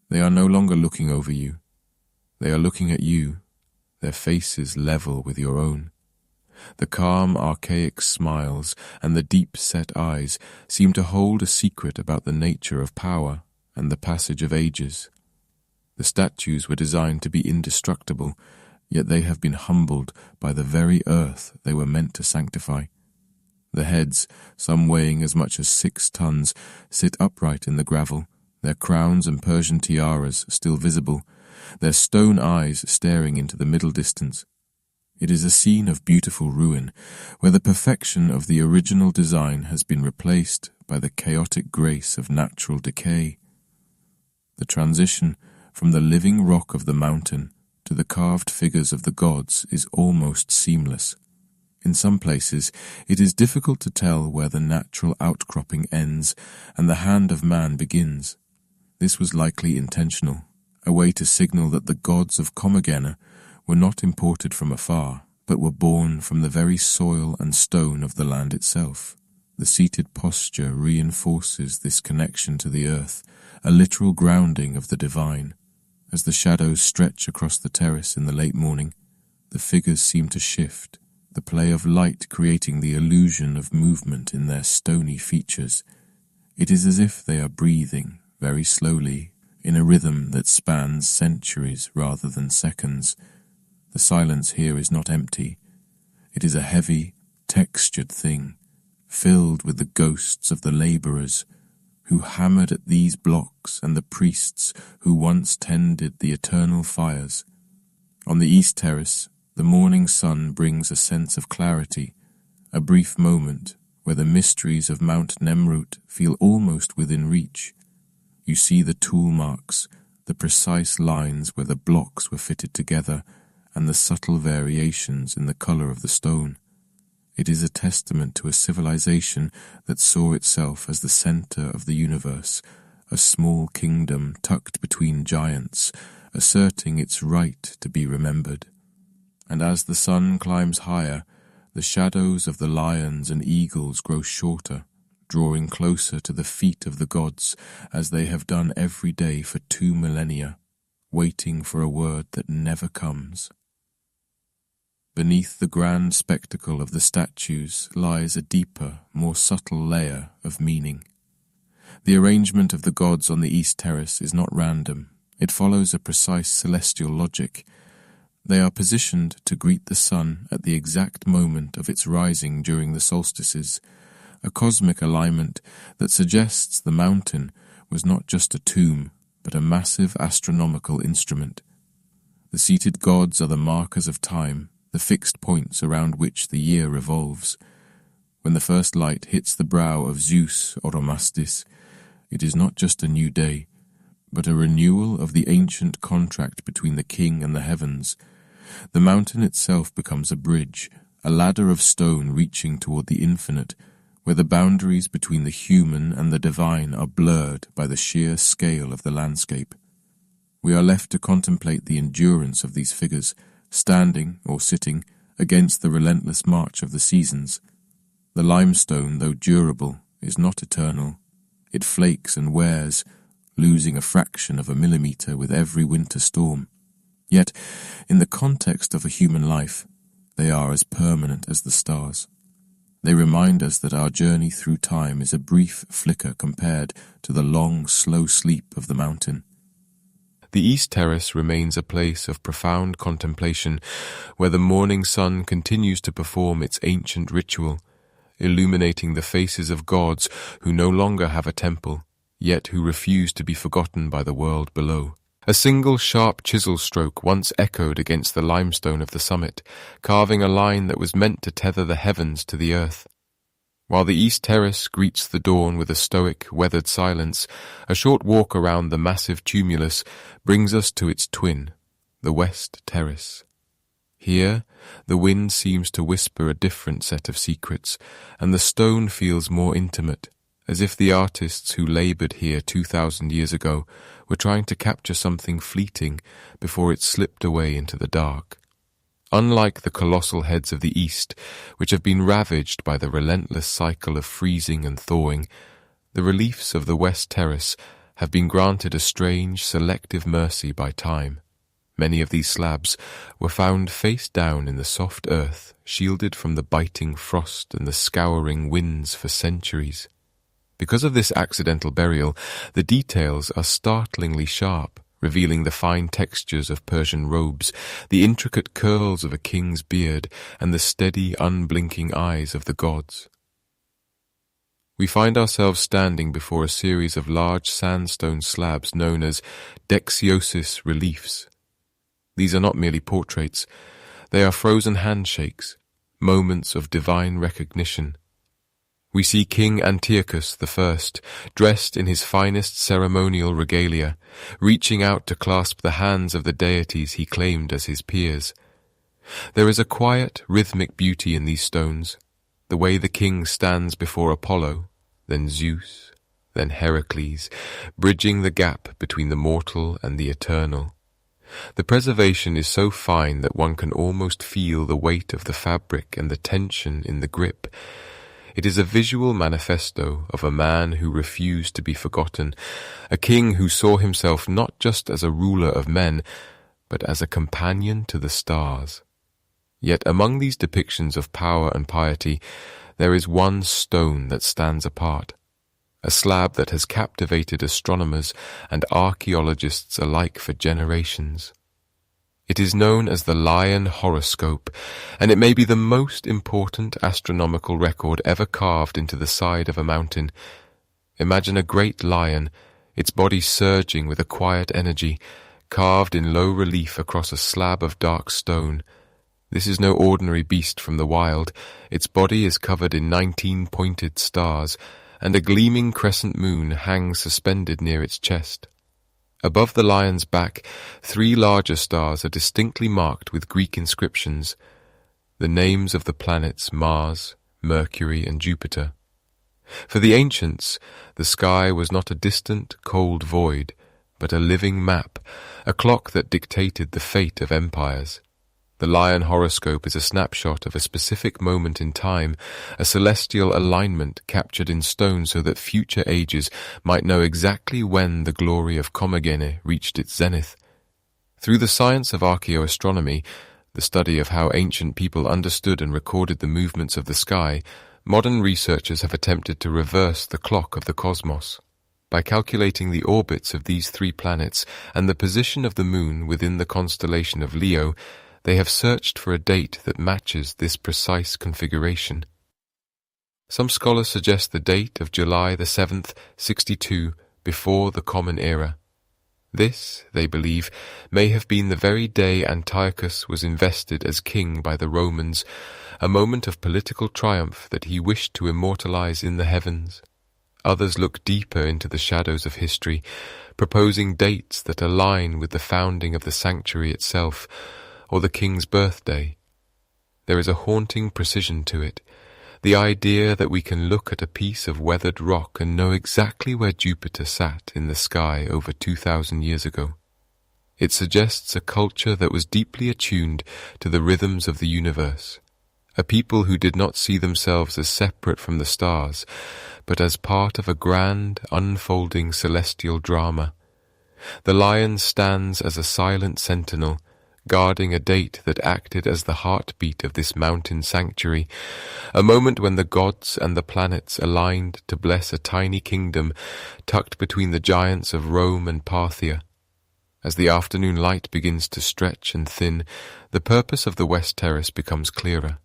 They are no longer looking over you. They are looking at you, their faces level with your own. The calm, archaic smiles and the deep-set eyes seem to hold a secret about the nature of power and the passage of ages. The statues were designed to be indestructible, yet they have been humbled by the very earth they were meant to sanctify. The heads, some weighing as much as 6 tons, sit upright in the gravel, their crowns and Persian tiaras still visible, their stone eyes staring into the middle distance. It is a scene of beautiful ruin, where the perfection of the original design has been replaced by the chaotic grace of natural decay. The transition from the living rock of the mountain to the carved figures of the gods is almost seamless. In some places, it is difficult to tell where the natural outcropping ends and the hand of man begins. This was likely intentional, a way to signal that the gods of Commagene were not imported from afar, but were born from the very soil and stone of the land itself. The seated posture reinforces this connection to the earth, a literal grounding of the divine. As the shadows stretch across the terrace in the late morning, the figures seem to shift, the play of light creating the illusion of movement in their stony features. It is as if they are breathing, very slowly, in a rhythm that spans centuries rather than seconds. The silence here is not empty. It is a heavy, textured thing, filled with the ghosts of the labourers who hammered at these blocks and the priests who once tended the eternal fires. On the east terrace, the morning sun brings a sense of clarity, a brief moment where the mysteries of Mount Nemrut feel almost within reach. You see the tool marks, the precise lines where the blocks were fitted together, and the subtle variations in the colour of the stone. It is a testament to a civilization that saw itself as the centre of the universe, a small kingdom tucked between giants, asserting its right to be remembered. And as the sun climbs higher, the shadows of the lions and eagles grow shorter, drawing closer to the feet of the gods as they have done every day for 2 millennia, waiting for a word that never comes. Beneath the grand spectacle of the statues lies a deeper, more subtle layer of meaning. The arrangement of the gods on the east terrace is not random. It follows a precise celestial logic. They are positioned to greet the sun at the exact moment of its rising during the solstices, a cosmic alignment that suggests the mountain was not just a tomb, but a massive astronomical instrument. The seated gods are the markers of time, the fixed points around which the year revolves. When the first light hits the brow of Zeus Oromastis, it is not just a new day, but a renewal of the ancient contract between the king and the heavens. The mountain itself becomes a bridge, a ladder of stone reaching toward the infinite, where the boundaries between the human and the divine are blurred by the sheer scale of the landscape. We are left to contemplate the endurance of these figures, standing or sitting against the relentless march of the seasons. The limestone, though durable, is not eternal. It flakes and wears, losing a fraction of a millimeter with every winter storm. Yet, in the context of a human life, they are as permanent as the stars. They remind us that our journey through time is a brief flicker compared to the long, slow sleep of the mountain. The East Terrace remains a place of profound contemplation, where the morning sun continues to perform its ancient ritual, illuminating the faces of gods who no longer have a temple, yet who refuse to be forgotten by the world below. A single sharp chisel stroke once echoed against the limestone of the summit, carving a line that was meant to tether the heavens to the earth. While the East Terrace greets the dawn with a stoic, weathered silence, a short walk around the massive tumulus brings us to its twin, the West Terrace. Here, the wind seems to whisper a different set of secrets, and the stone feels more intimate, as if the artists who laboured here 2,000 years ago were trying to capture something fleeting before it slipped away into the dark. Unlike the colossal heads of the East, which have been ravaged by the relentless cycle of freezing and thawing, the reliefs of the West Terrace have been granted a strange, selective mercy by time. Many of these slabs were found face down in the soft earth, shielded from the biting frost and the scouring winds for centuries. Because of this accidental burial, the details are startlingly sharp, revealing the fine textures of Persian robes, the intricate curls of a king's beard, and the steady, unblinking eyes of the gods. We find ourselves standing before a series of large sandstone slabs known as dexiosis reliefs. These are not merely portraits, they are frozen handshakes, moments of divine recognition. We see King Antiochus I, dressed in his finest ceremonial regalia, reaching out to clasp the hands of the deities he claimed as his peers. There is a quiet, rhythmic beauty in these stones, the way the king stands before Apollo, then Zeus, then Heracles, bridging the gap between the mortal and the eternal. The preservation is so fine that one can almost feel the weight of the fabric and the tension in the grip. It is a visual manifesto of a man who refused to be forgotten, a king who saw himself not just as a ruler of men, but as a companion to the stars. Yet among these depictions of power and piety, there is one stone that stands apart, a slab that has captivated astronomers and archaeologists alike for generations. It is known as the Lion Horoscope, and it may be the most important astronomical record ever carved into the side of a mountain. Imagine a great lion, its body surging with a quiet energy, carved in low relief across a slab of dark stone. This is no ordinary beast from the wild. Its body is covered in 19 pointed stars, and a gleaming crescent moon hangs suspended near its chest. Above the lion's back, 3 larger stars are distinctly marked with Greek inscriptions, the names of the planets Mars, Mercury, and Jupiter. For the ancients, the sky was not a distant, cold void, but a living map, a clock that dictated the fate of empires. The Lion Horoscope is a snapshot of a specific moment in time, a celestial alignment captured in stone so that future ages might know exactly when the glory of Commagene reached its zenith. Through the science of archaeoastronomy, the study of how ancient people understood and recorded the movements of the sky, modern researchers have attempted to reverse the clock of the cosmos. By calculating the orbits of these 3 planets and the position of the moon within the constellation of Leo, they have searched for a date that matches this precise configuration. Some scholars suggest the date of July the 7th, 62, before the Common Era. This, they believe, may have been the very day Antiochus was invested as king by the Romans, a moment of political triumph that he wished to immortalize in the heavens. Others look deeper into the shadows of history, proposing dates that align with the founding of the sanctuary itself, or the king's birthday. There is a haunting precision to it, the idea that we can look at a piece of weathered rock and know exactly where Jupiter sat in the sky over 2,000 years ago. It suggests a culture that was deeply attuned to the rhythms of the universe, a people who did not see themselves as separate from the stars, but as part of a grand, unfolding celestial drama. The lion stands as a silent sentinel, guarding a date that acted as the heartbeat of this mountain sanctuary, a moment when the gods and the planets aligned to bless a tiny kingdom tucked between the giants of Rome and Parthia. As the afternoon light begins to stretch and thin, the purpose of the West Terrace becomes clearer.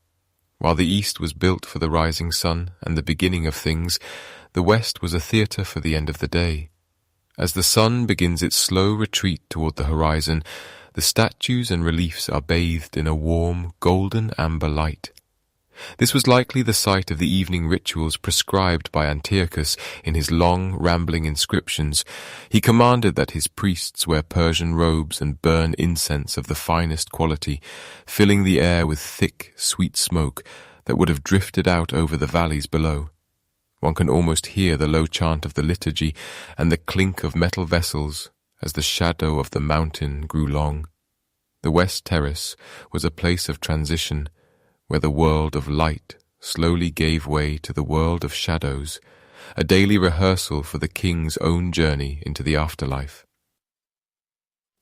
While the East was built for the rising sun and the beginning of things, the West was a theatre for the end of the day. As the sun begins its slow retreat toward the horizon, the statues and reliefs are bathed in a warm, golden amber light. This was likely the site of the evening rituals prescribed by Antiochus in his long, rambling inscriptions. He commanded that his priests wear Persian robes and burn incense of the finest quality, filling the air with thick, sweet smoke that would have drifted out over the valleys below. One can almost hear the low chant of the liturgy and the clink of metal vessels as the shadow of the mountain grew long. The West Terrace was a place of transition, where the world of light slowly gave way to the world of shadows, a daily rehearsal for the king's own journey into the afterlife.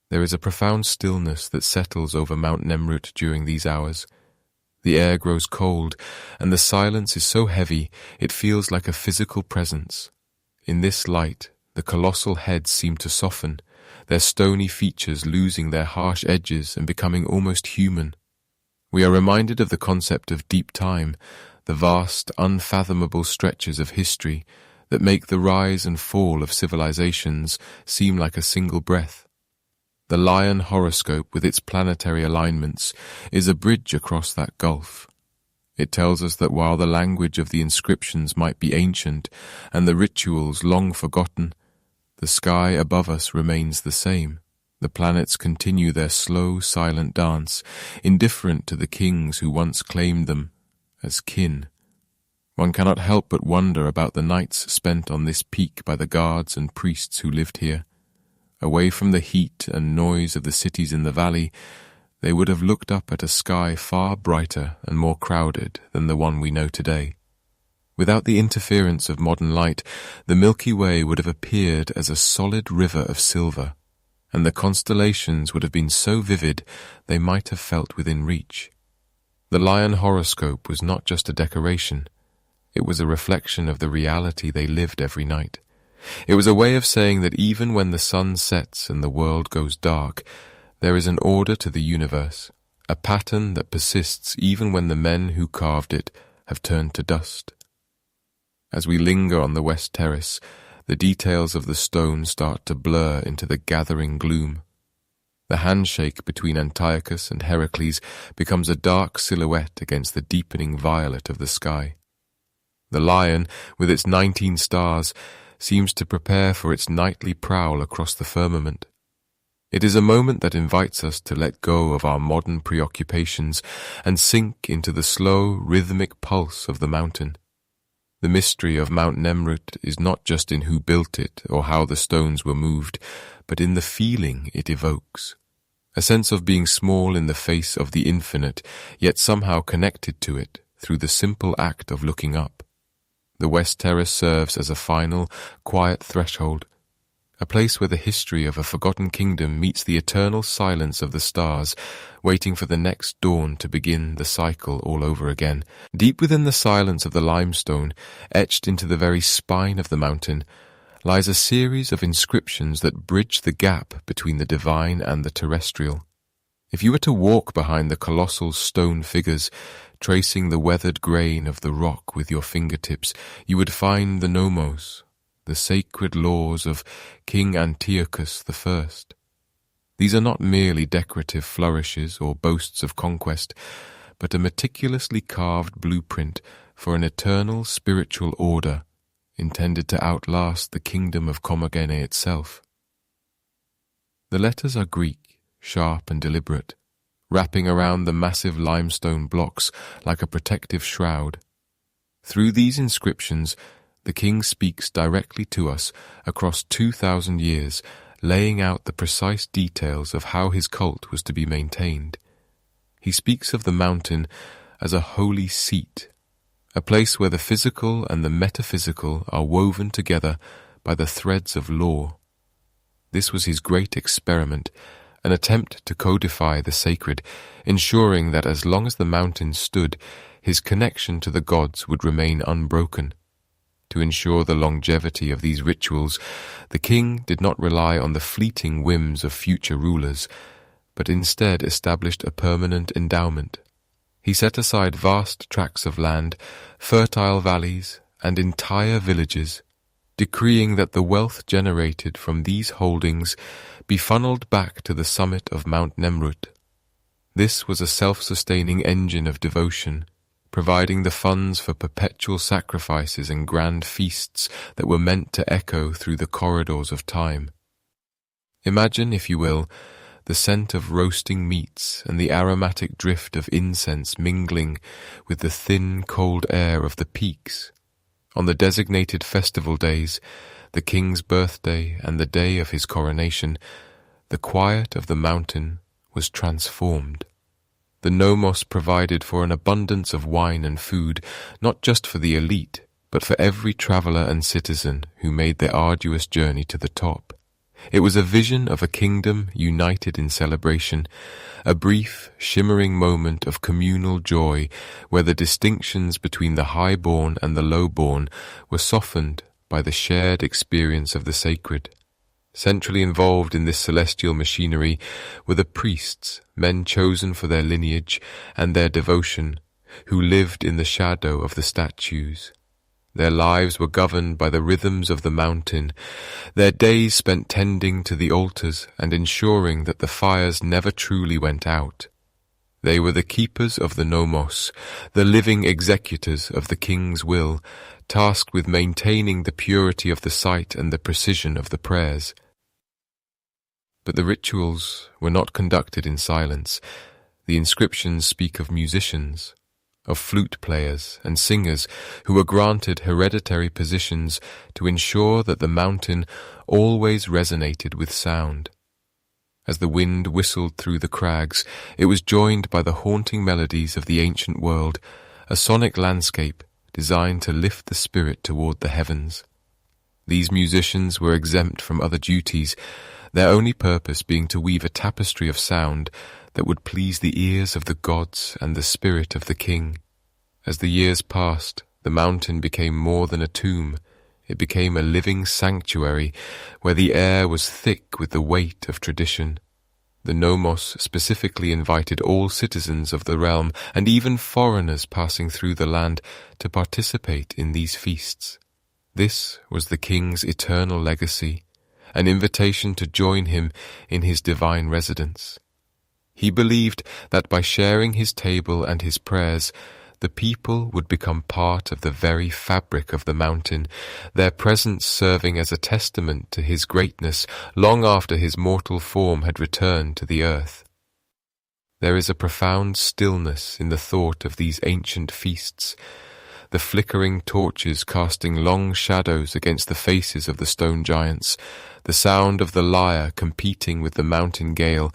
There is a profound stillness that settles over Mount Nemrut during these hours. The air grows cold, and the silence is so heavy it feels like a physical presence. In this light, the colossal heads seem to soften, their stony features losing their harsh edges and becoming almost human. We are reminded of the concept of deep time, the vast, unfathomable stretches of history that make the rise and fall of civilizations seem like a single breath. The Lion Horoscope, with its planetary alignments, is a bridge across that gulf. It tells us that while the language of the inscriptions might be ancient and the rituals long forgotten, the sky above us remains the same. The planets continue their slow, silent dance, indifferent to the kings who once claimed them as kin. One cannot help but wonder about the nights spent on this peak by the guards and priests who lived here. Away from the heat and noise of the cities in the valley, they would have looked up at a sky far brighter and more crowded than the one we know today. Without the interference of modern light, the Milky Way would have appeared as a solid river of silver, and the constellations would have been so vivid they might have felt within reach. The Lion Horoscope was not just a decoration. It was a reflection of the reality they lived every night. It was a way of saying that even when the sun sets and the world goes dark, there is an order to the universe, a pattern that persists even when the men who carved it have turned to dust. As we linger on the West Terrace, the details of the stone start to blur into the gathering gloom. The handshake between Antiochus and Heracles becomes a dark silhouette against the deepening violet of the sky. The lion, with its 19 stars, seems to prepare for its nightly prowl across the firmament. It is a moment that invites us to let go of our modern preoccupations and sink into the slow, rhythmic pulse of the mountain. The mystery of Mount Nemrut is not just in who built it or how the stones were moved, but in the feeling it evokes. A sense of being small in the face of the infinite, yet somehow connected to it through the simple act of looking up. The West Terrace serves as a final, quiet threshold, a place where the history of a forgotten kingdom meets the eternal silence of the stars, waiting for the next dawn to begin the cycle all over again. Deep within the silence of the limestone, etched into the very spine of the mountain, lies a series of inscriptions that bridge the gap between the divine and the terrestrial. If you were to walk behind the colossal stone figures, tracing the weathered grain of the rock with your fingertips, you would find the nomos, the sacred laws of King Antiochus I. These are not merely decorative flourishes or boasts of conquest, but a meticulously carved blueprint for an eternal spiritual order intended to outlast the Kingdom of Commagene itself. The letters are Greek, sharp and deliberate, wrapping around the massive limestone blocks like a protective shroud. Through these inscriptions, the king speaks directly to us across 2,000 years, laying out the precise details of how his cult was to be maintained. He speaks of the mountain as a holy seat, a place where the physical and the metaphysical are woven together by the threads of law. This was his great experiment, an attempt to codify the sacred, ensuring that as long as the mountain stood, his connection to the gods would remain unbroken. To ensure the longevity of these rituals, the king did not rely on the fleeting whims of future rulers, but instead established a permanent endowment. He set aside vast tracts of land, fertile valleys, and entire villages, decreeing that the wealth generated from these holdings be funneled back to the summit of Mount Nemrut. This was a self-sustaining engine of devotion, providing the funds for perpetual sacrifices and grand feasts that were meant to echo through the corridors of time. Imagine, if you will, the scent of roasting meats and the aromatic drift of incense mingling with the thin, cold air of the peaks. On the designated festival days, the king's birthday and the day of his coronation, the quiet of the mountain was transformed. The nomos provided for an abundance of wine and food, not just for the elite, but for every traveller and citizen who made their arduous journey to the top. It was a vision of a kingdom united in celebration, a brief, shimmering moment of communal joy where the distinctions between the high-born and the low-born were softened by the shared experience of the sacred. Centrally involved in this celestial machinery were the priests, men chosen for their lineage and their devotion, who lived in the shadow of the statues. Their lives were governed by the rhythms of the mountain, their days spent tending to the altars and ensuring that the fires never truly went out. They were the keepers of the nomos, the living executors of the king's will, tasked with maintaining the purity of the site and the precision of the prayers. But the rituals were not conducted in silence. The inscriptions speak of musicians, of flute players and singers who were granted hereditary positions to ensure that the mountain always resonated with sound. As the wind whistled through the crags, it was joined by the haunting melodies of the ancient world, a sonic landscape designed to lift the spirit toward the heavens. These musicians were exempt from other duties, their only purpose being to weave a tapestry of sound that would please the ears of the gods and the spirit of the king. As the years passed, the mountain became more than a tomb. It became a living sanctuary where the air was thick with the weight of tradition. The nomos specifically invited all citizens of the realm and even foreigners passing through the land to participate in these feasts. This was the king's eternal legacy, an invitation to join him in his divine residence. He believed that by sharing his table and his prayers, the people would become part of the very fabric of the mountain, their presence serving as a testament to his greatness long after his mortal form had returned to the earth. There is a profound stillness in the thought of these ancient feasts, the flickering torches casting long shadows against the faces of the stone giants, the sound of the lyre competing with the mountain gale,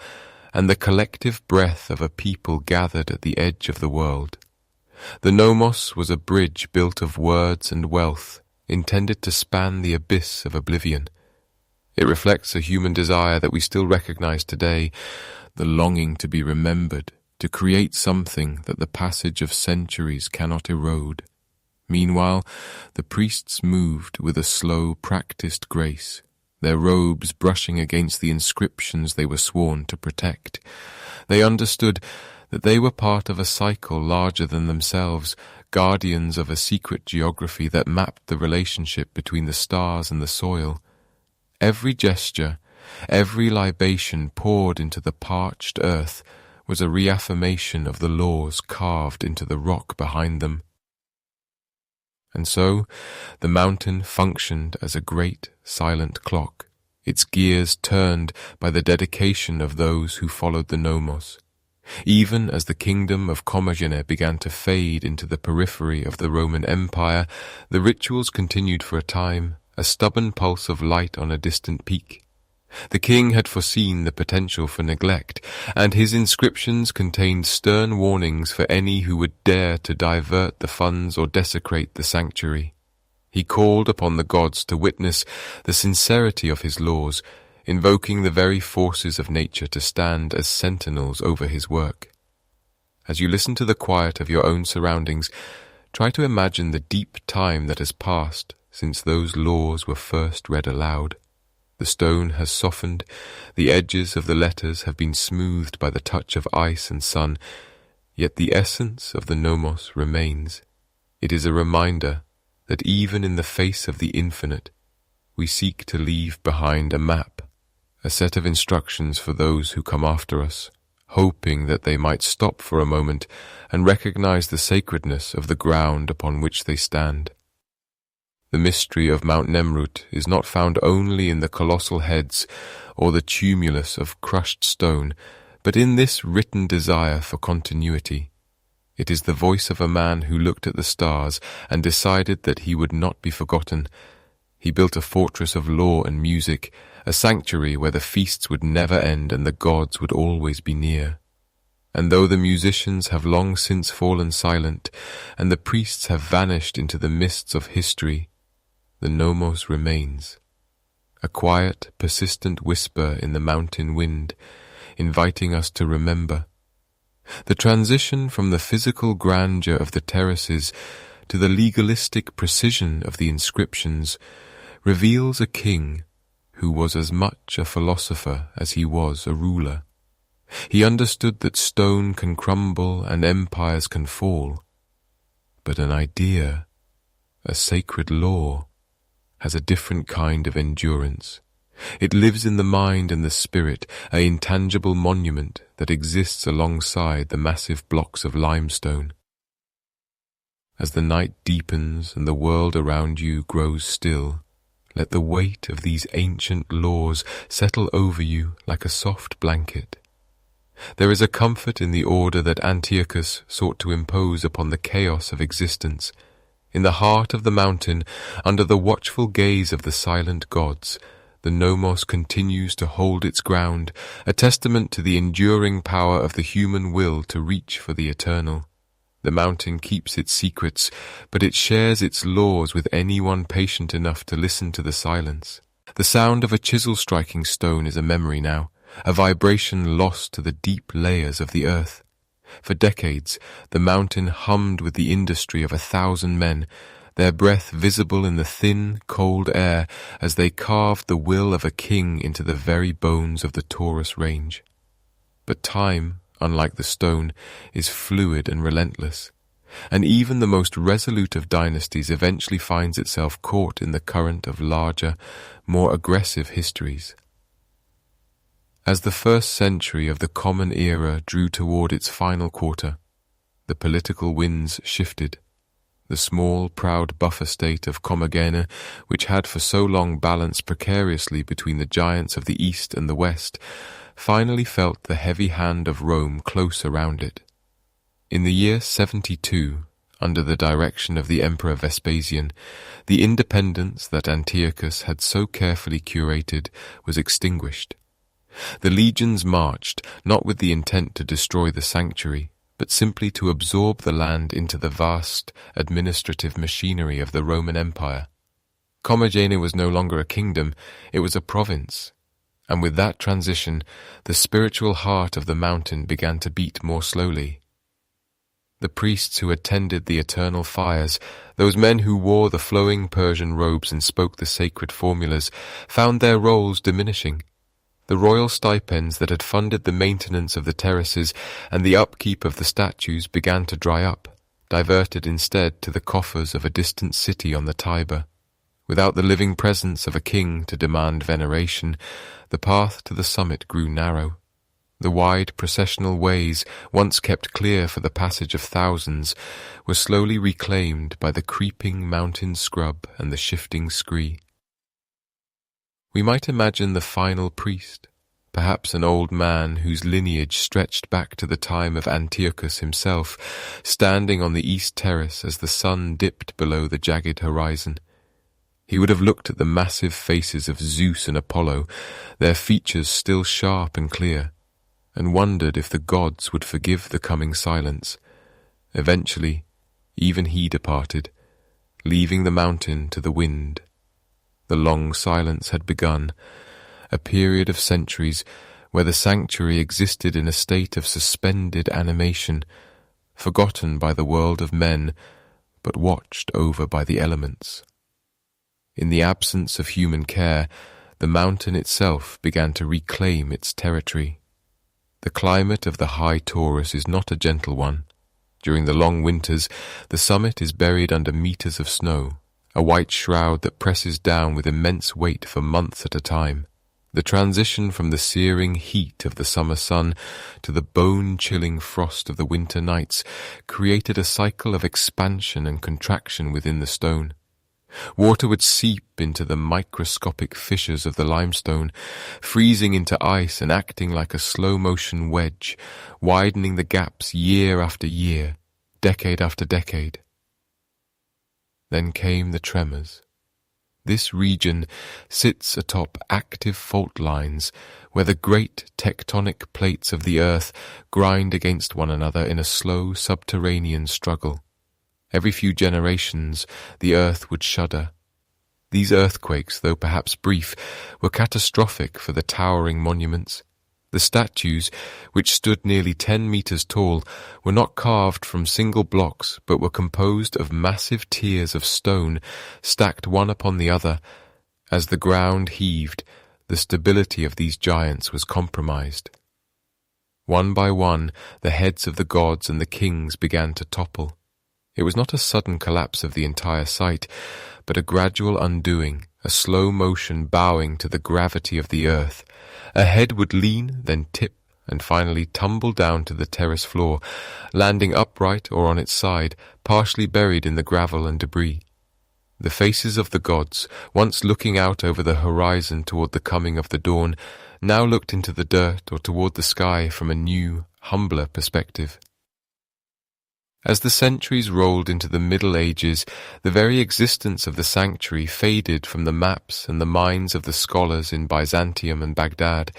and the collective breath of a people gathered at the edge of the world. The nomos was a bridge built of words and wealth, intended to span the abyss of oblivion. It reflects a human desire that we still recognize today, the longing to be remembered, to create something that the passage of centuries cannot erode. Meanwhile, the priests moved with a slow, practiced grace, their robes brushing against the inscriptions they were sworn to protect. They understood that they were part of a cycle larger than themselves, guardians of a secret geography that mapped the relationship between the stars and the soil. Every gesture, every libation poured into the parched earth was a reaffirmation of the laws carved into the rock behind them. And so the mountain functioned as a great silent clock, its gears turned by the dedication of those who followed the nomos. Even as the kingdom of Commagene began to fade into the periphery of the Roman Empire, the rituals continued for a time, a stubborn pulse of light on a distant peak. The king had foreseen the potential for neglect, and his inscriptions contained stern warnings for any who would dare to divert the funds or desecrate the sanctuary. He called upon the gods to witness the sincerity of his laws, invoking the very forces of nature to stand as sentinels over his work. As you listen to the quiet of your own surroundings, try to imagine the deep time that has passed since those laws were first read aloud. The stone has softened, the edges of the letters have been smoothed by the touch of ice and sun, yet the essence of the nomos remains. It is a reminder that even in the face of the infinite, we seek to leave behind a map, a set of instructions for those who come after us, hoping that they might stop for a moment and recognize the sacredness of the ground upon which they stand. The mystery of Mount Nemrut is not found only in the colossal heads or the tumulus of crushed stone, but in this written desire for continuity. It is the voice of a man who looked at the stars and decided that he would not be forgotten. He built a fortress of law and music, a sanctuary where the feasts would never end and the gods would always be near. And though the musicians have long since fallen silent, and the priests have vanished into the mists of history, the nomos remains, a quiet, persistent whisper in the mountain wind, inviting us to remember. The transition from the physical grandeur of the terraces to the legalistic precision of the inscriptions reveals a king who was as much a philosopher as he was a ruler. He understood that stone can crumble and empires can fall, but an idea, a sacred law, has a different kind of endurance. It lives in the mind and the spirit, an intangible monument that exists alongside the massive blocks of limestone. As the night deepens and the world around you grows still, let the weight of these ancient laws settle over you like a soft blanket. There is a comfort in the order that Antiochus sought to impose upon the chaos of existence. In the heart of the mountain, under the watchful gaze of the silent gods, the nomos continues to hold its ground, a testament to the enduring power of the human will to reach for the eternal. The mountain keeps its secrets, but it shares its laws with anyone patient enough to listen to the silence. The sound of a chisel striking stone is a memory now, a vibration lost to the deep layers of the earth. For decades, the mountain hummed with the industry of 1,000 men, their breath visible in the thin, cold air as they carved the will of a king into the very bones of the Taurus range. But time, unlike the stone, is fluid and relentless, and even the most resolute of dynasties eventually finds itself caught in the current of larger, more aggressive histories. As the first century of the Common Era drew toward its final quarter, the political winds shifted. The small, proud buffer state of Commagene, which had for so long balanced precariously between the giants of the east and the west, finally felt the heavy hand of Rome close around it. In the year 72, under the direction of the Emperor Vespasian, the independence that Antiochus had so carefully curated was extinguished. The legions marched, not with the intent to destroy the sanctuary, but simply to absorb the land into the vast administrative machinery of the Roman Empire. Commagene was no longer a kingdom, it was a province, and with that transition, the spiritual heart of the mountain began to beat more slowly. The priests who attended the eternal fires, those men who wore the flowing Persian robes and spoke the sacred formulas, found their roles diminishing. The royal stipends that had funded the maintenance of the terraces and the upkeep of the statues began to dry up, diverted instead to the coffers of a distant city on the Tiber. Without the living presence of a king to demand veneration, the path to the summit grew narrow. The wide processional ways, once kept clear for the passage of thousands, were slowly reclaimed by the creeping mountain scrub and the shifting scree. We might imagine the final priest, perhaps an old man whose lineage stretched back to the time of Antiochus himself, standing on the east terrace as the sun dipped below the jagged horizon. He would have looked at the massive faces of Zeus and Apollo, their features still sharp and clear, and wondered if the gods would forgive the coming silence. Eventually, even he departed, leaving the mountain to the wind. The long silence had begun, a period of centuries where the sanctuary existed in a state of suspended animation, forgotten by the world of men, but watched over by the elements. In the absence of human care, the mountain itself began to reclaim its territory. The climate of the high Taurus is not a gentle one. During the long winters, the summit is buried under meters of snow, a white shroud that presses down with immense weight for months at a time. The transition from the searing heat of the summer sun to the bone-chilling frost of the winter nights created a cycle of expansion and contraction within the stone. Water would seep into the microscopic fissures of the limestone, freezing into ice and acting like a slow-motion wedge, widening the gaps year after year, decade after decade. Then came the tremors. This region sits atop active fault lines where the great tectonic plates of the earth grind against one another in a slow subterranean struggle. Every few generations, the earth would shudder. These earthquakes, though perhaps brief, were catastrophic for the towering monuments. The statues, which stood nearly 10 meters tall, were not carved from single blocks, but were composed of massive tiers of stone stacked one upon the other. As the ground heaved, the stability of these giants was compromised. One by one, the heads of the gods and the kings began to topple. It was not a sudden collapse of the entire site, but a gradual undoing, a slow motion bowing to the gravity of the earth. A head would lean, then tip, and finally tumble down to the terrace floor, landing upright or on its side, partially buried in the gravel and debris. The faces of the gods, once looking out over the horizon toward the coming of the dawn, now looked into the dirt or toward the sky from a new, humbler perspective. As the centuries rolled into the Middle Ages, the very existence of the sanctuary faded from the maps and the minds of the scholars in Byzantium and Baghdad.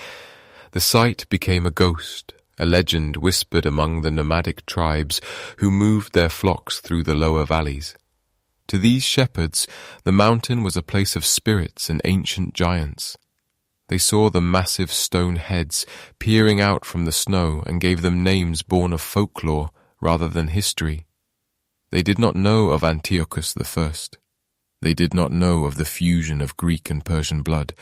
The site became a ghost, a legend whispered among the nomadic tribes who moved their flocks through the lower valleys. To these shepherds, the mountain was a place of spirits and ancient giants. They saw the massive stone heads peering out from the snow and gave them names born of folklore rather than history. They did not know of Antiochus I. They did not know of the fusion of Greek and Persian blood.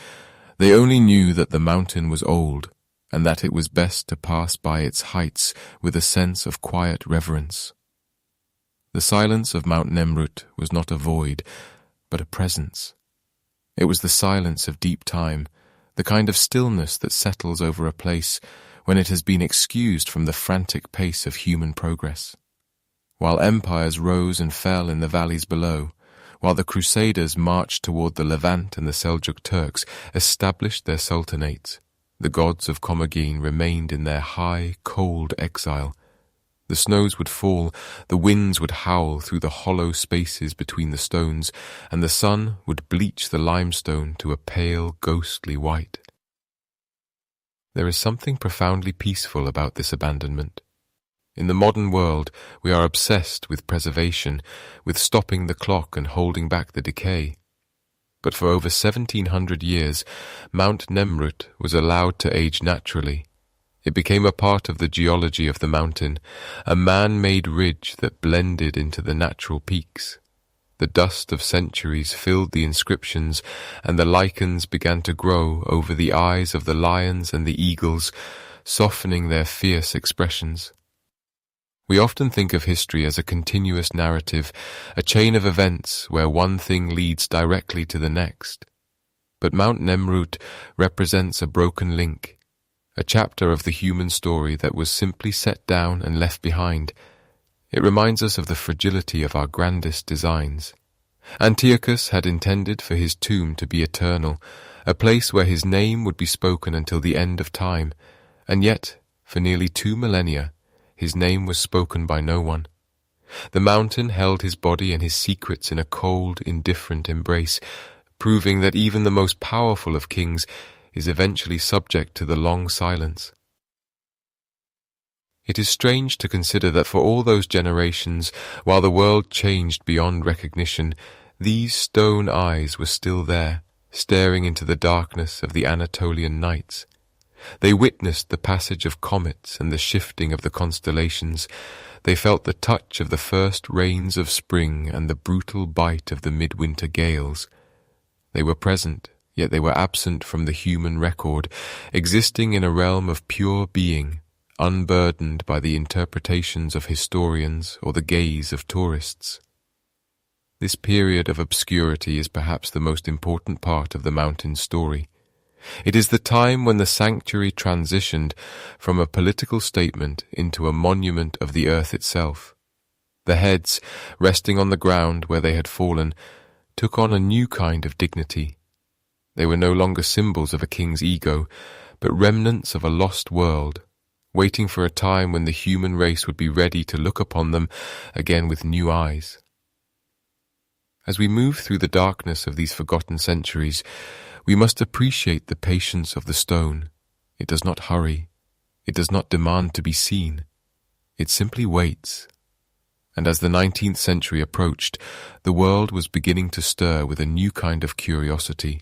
They only knew that the mountain was old, and that it was best to pass by its heights with a sense of quiet reverence. The silence of Mount Nemrut was not a void, but a presence. It was the silence of deep time, the kind of stillness that settles over a place when it has been excused from the frantic pace of human progress. While empires rose and fell in the valleys below, while the Crusaders marched toward the Levant and the Seljuk Turks established their sultanates, the gods of Commagene remained in their high, cold exile. The snows would fall, the winds would howl through the hollow spaces between the stones, and the sun would bleach the limestone to a pale, ghostly white. There is something profoundly peaceful about this abandonment. In the modern world, we are obsessed with preservation, with stopping the clock and holding back the decay. But for over 1,700 years, Mount Nemrut was allowed to age naturally. It became a part of the geology of the mountain, a man-made ridge that blended into the natural peaks. The dust of centuries filled the inscriptions, and the lichens began to grow over the eyes of the lions and the eagles, softening their fierce expressions. We often think of history as a continuous narrative, a chain of events where one thing leads directly to the next. But Mount Nemrut represents a broken link, a chapter of the human story that was simply set down and left behind. It reminds us of the fragility of our grandest designs. Antiochus had intended for his tomb to be eternal, a place where his name would be spoken until the end of time, and yet, for nearly 2 millennia, his name was spoken by no one. The mountain held his body and his secrets in a cold, indifferent embrace, proving that even the most powerful of kings is eventually subject to the long silence. It is strange to consider that for all those generations, while the world changed beyond recognition, these stone eyes were still there, staring into the darkness of the Anatolian nights. They witnessed the passage of comets and the shifting of the constellations. They felt the touch of the first rains of spring and the brutal bite of the midwinter gales. They were present, yet they were absent from the human record, existing in a realm of pure being, unburdened by the interpretations of historians or the gaze of tourists. This period of obscurity is perhaps the most important part of the mountain's story. It is the time when the sanctuary transitioned from a political statement into a monument of the earth itself. The heads, resting on the ground where they had fallen, took on a new kind of dignity. They were no longer symbols of a king's ego, but remnants of a lost world, waiting for a time when the human race would be ready to look upon them again with new eyes. As we move through the darkness of these forgotten centuries, we must appreciate the patience of the stone. It does not hurry. It does not demand to be seen. It simply waits. And as the 19th century approached, the world was beginning to stir with a new kind of curiosity,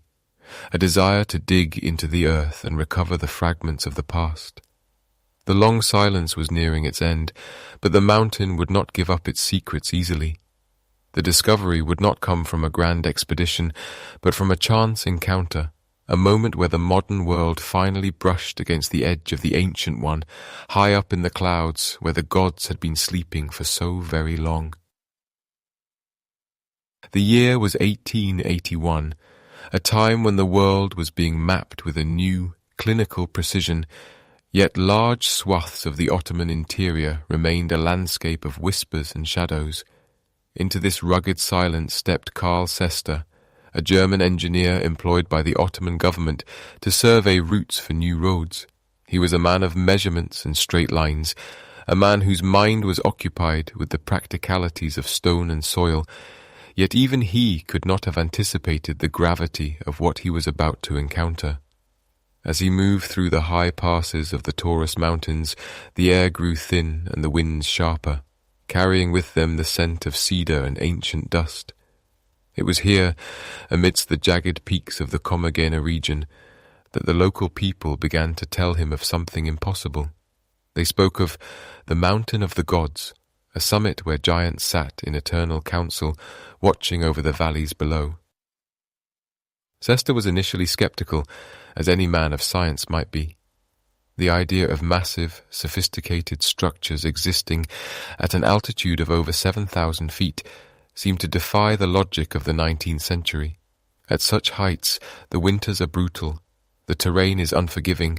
a desire to dig into the earth and recover the fragments of the past. The long silence was nearing its end, but the mountain would not give up its secrets easily. The discovery would not come from a grand expedition, but from a chance encounter, a moment where the modern world finally brushed against the edge of the ancient one, high up in the clouds where the gods had been sleeping for so very long. The year was 1881, a time when the world was being mapped with a new, clinical precision, yet large swaths of the Ottoman interior remained a landscape of whispers and shadows. Into this rugged silence stepped Karl Sester, a German engineer employed by the Ottoman government to survey routes for new roads. He was a man of measurements and straight lines, a man whose mind was occupied with the practicalities of stone and soil, yet even he could not have anticipated the gravity of what he was about to encounter. As he moved through the high passes of the Taurus Mountains, the air grew thin and the winds sharper, carrying with them the scent of cedar and ancient dust. It was here, amidst the jagged peaks of the Commagene region, that the local people began to tell him of something impossible. They spoke of the Mountain of the Gods, a summit where giants sat in eternal council, watching over the valleys below. Sester was initially skeptical, as any man of science might be. The idea of massive, sophisticated structures existing at an altitude of over 7,000 feet seemed to defy the logic of the 19th century. At such heights, the winters are brutal, the terrain is unforgiving,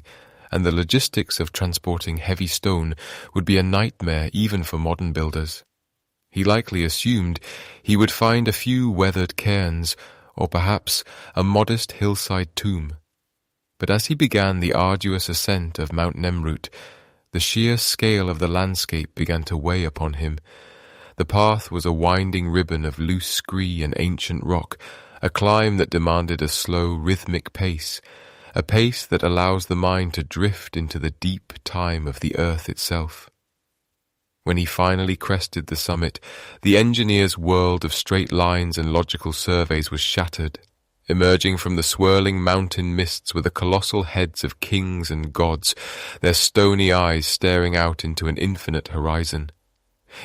and the logistics of transporting heavy stone would be a nightmare even for modern builders. He likely assumed he would find a few weathered cairns, or perhaps a modest hillside tomb. But as he began the arduous ascent of Mount Nemrut, the sheer scale of the landscape began to weigh upon him. The path was a winding ribbon of loose scree and ancient rock, a climb that demanded a slow, rhythmic pace, a pace that allows the mind to drift into the deep time of the earth itself. When he finally crested the summit, the engineer's world of straight lines and logical surveys was shattered. Emerging from the swirling mountain mists were the colossal heads of kings and gods, their stony eyes staring out into an infinite horizon.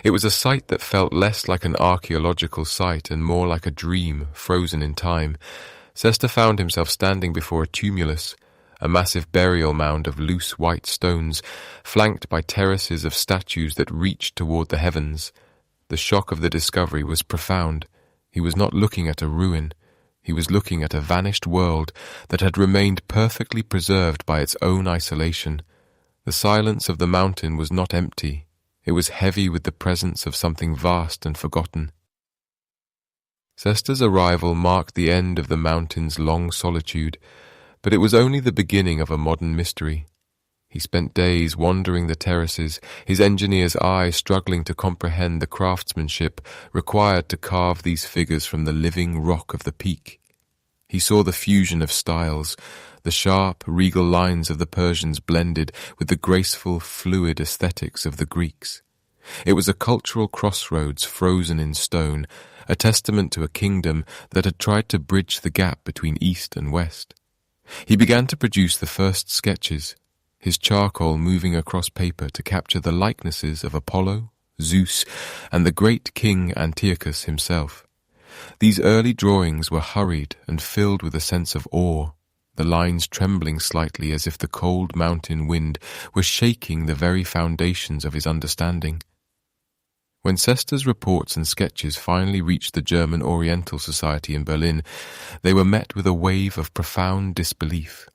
It was a site that felt less like an archaeological site and more like a dream frozen in time. Sester found himself standing before a tumulus, a massive burial mound of loose white stones, flanked by terraces of statues that reached toward the heavens. The shock of the discovery was profound. He was not looking at a ruin. He was looking at a vanished world that had remained perfectly preserved by its own isolation. The silence of the mountain was not empty. It was heavy with the presence of something vast and forgotten. Sester's arrival marked the end of the mountain's long solitude, but it was only the beginning of a modern mystery. He spent days wandering the terraces, his engineer's eye struggling to comprehend the craftsmanship required to carve these figures from the living rock of the peak. He saw the fusion of styles, the sharp, regal lines of the Persians blended with the graceful, fluid aesthetics of the Greeks. It was a cultural crossroads frozen in stone, a testament to a kingdom that had tried to bridge the gap between East and West. He began to produce the first sketches, his charcoal moving across paper to capture the likenesses of Apollo, Zeus, and the great king Antiochus himself. These early drawings were hurried and filled with a sense of awe, the lines trembling slightly as if the cold mountain wind was shaking the very foundations of his understanding. When Sester's reports and sketches finally reached the German Oriental Society in Berlin, they were met with a wave of profound disbelief.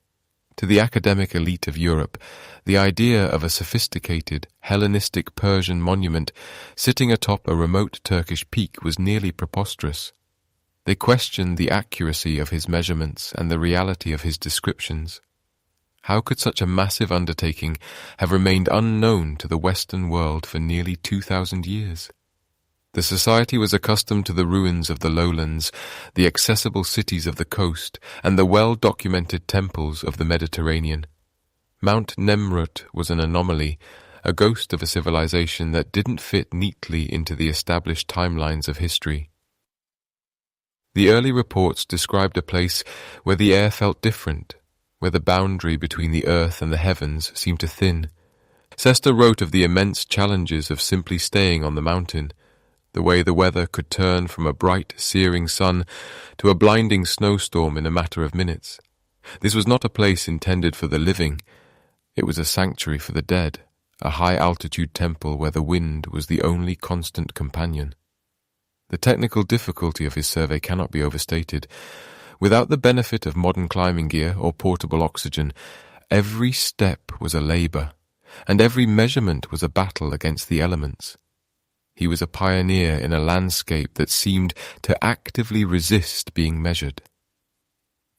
To the academic elite of Europe, the idea of a sophisticated, Hellenistic Persian monument sitting atop a remote Turkish peak was nearly preposterous. They questioned the accuracy of his measurements and the reality of his descriptions. How could such a massive undertaking have remained unknown to the Western world for nearly 2,000 years? The society was accustomed to the ruins of the lowlands, the accessible cities of the coast, and the well-documented temples of the Mediterranean. Mount Nemrut was an anomaly, a ghost of a civilization that didn't fit neatly into the established timelines of history. The early reports described a place where the air felt different, where the boundary between the earth and the heavens seemed to thin. Sester wrote of the immense challenges of simply staying on the mountain, the way the weather could turn from a bright, searing sun to a blinding snowstorm in a matter of minutes. This was not a place intended for the living. It was a sanctuary for the dead, a high-altitude temple where the wind was the only constant companion. The technical difficulty of his survey cannot be overstated. Without the benefit of modern climbing gear or portable oxygen, every step was a labor, and every measurement was a battle against the elements. He was a pioneer in a landscape that seemed to actively resist being measured.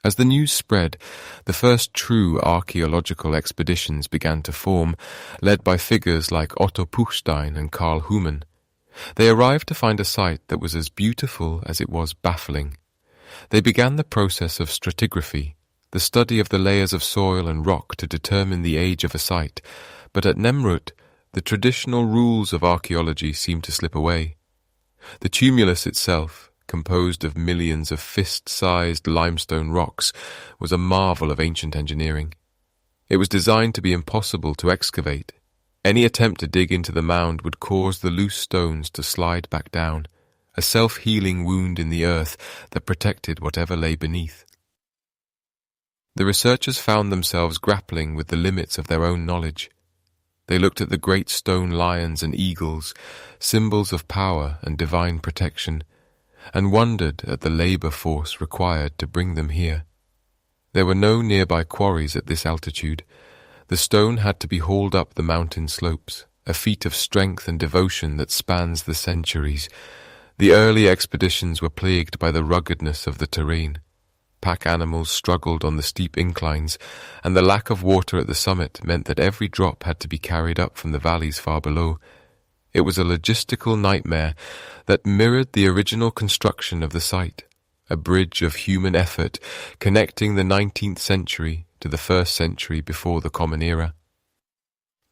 As the news spread, the first true archaeological expeditions began to form, led by figures like Otto Puchstein and Karl. They arrived to find a site that was as beautiful as it was baffling. They began the process of stratigraphy, the study of the layers of soil and rock to determine the age of a site, but at Nemrut, the traditional rules of archaeology seemed to slip away. The tumulus itself, composed of millions of fist-sized limestone rocks, was a marvel of ancient engineering. It was designed to be impossible to excavate. Any attempt to dig into the mound would cause the loose stones to slide back down, a self-healing wound in the earth that protected whatever lay beneath. The researchers found themselves grappling with the limits of their own knowledge. They looked at the great stone lions and eagles, symbols of power and divine protection, and wondered at the labor force required to bring them here. There were no nearby quarries at this altitude. The stone had to be hauled up the mountain slopes, a feat of strength and devotion that spans the centuries. The early expeditions were plagued by the ruggedness of the terrain. Pack animals struggled on the steep inclines, and the lack of water at the summit meant that every drop had to be carried up from the valleys far below. It was a logistical nightmare that mirrored the original construction of the site, a bridge of human effort connecting the 19th century to the 1st century before the Common Era.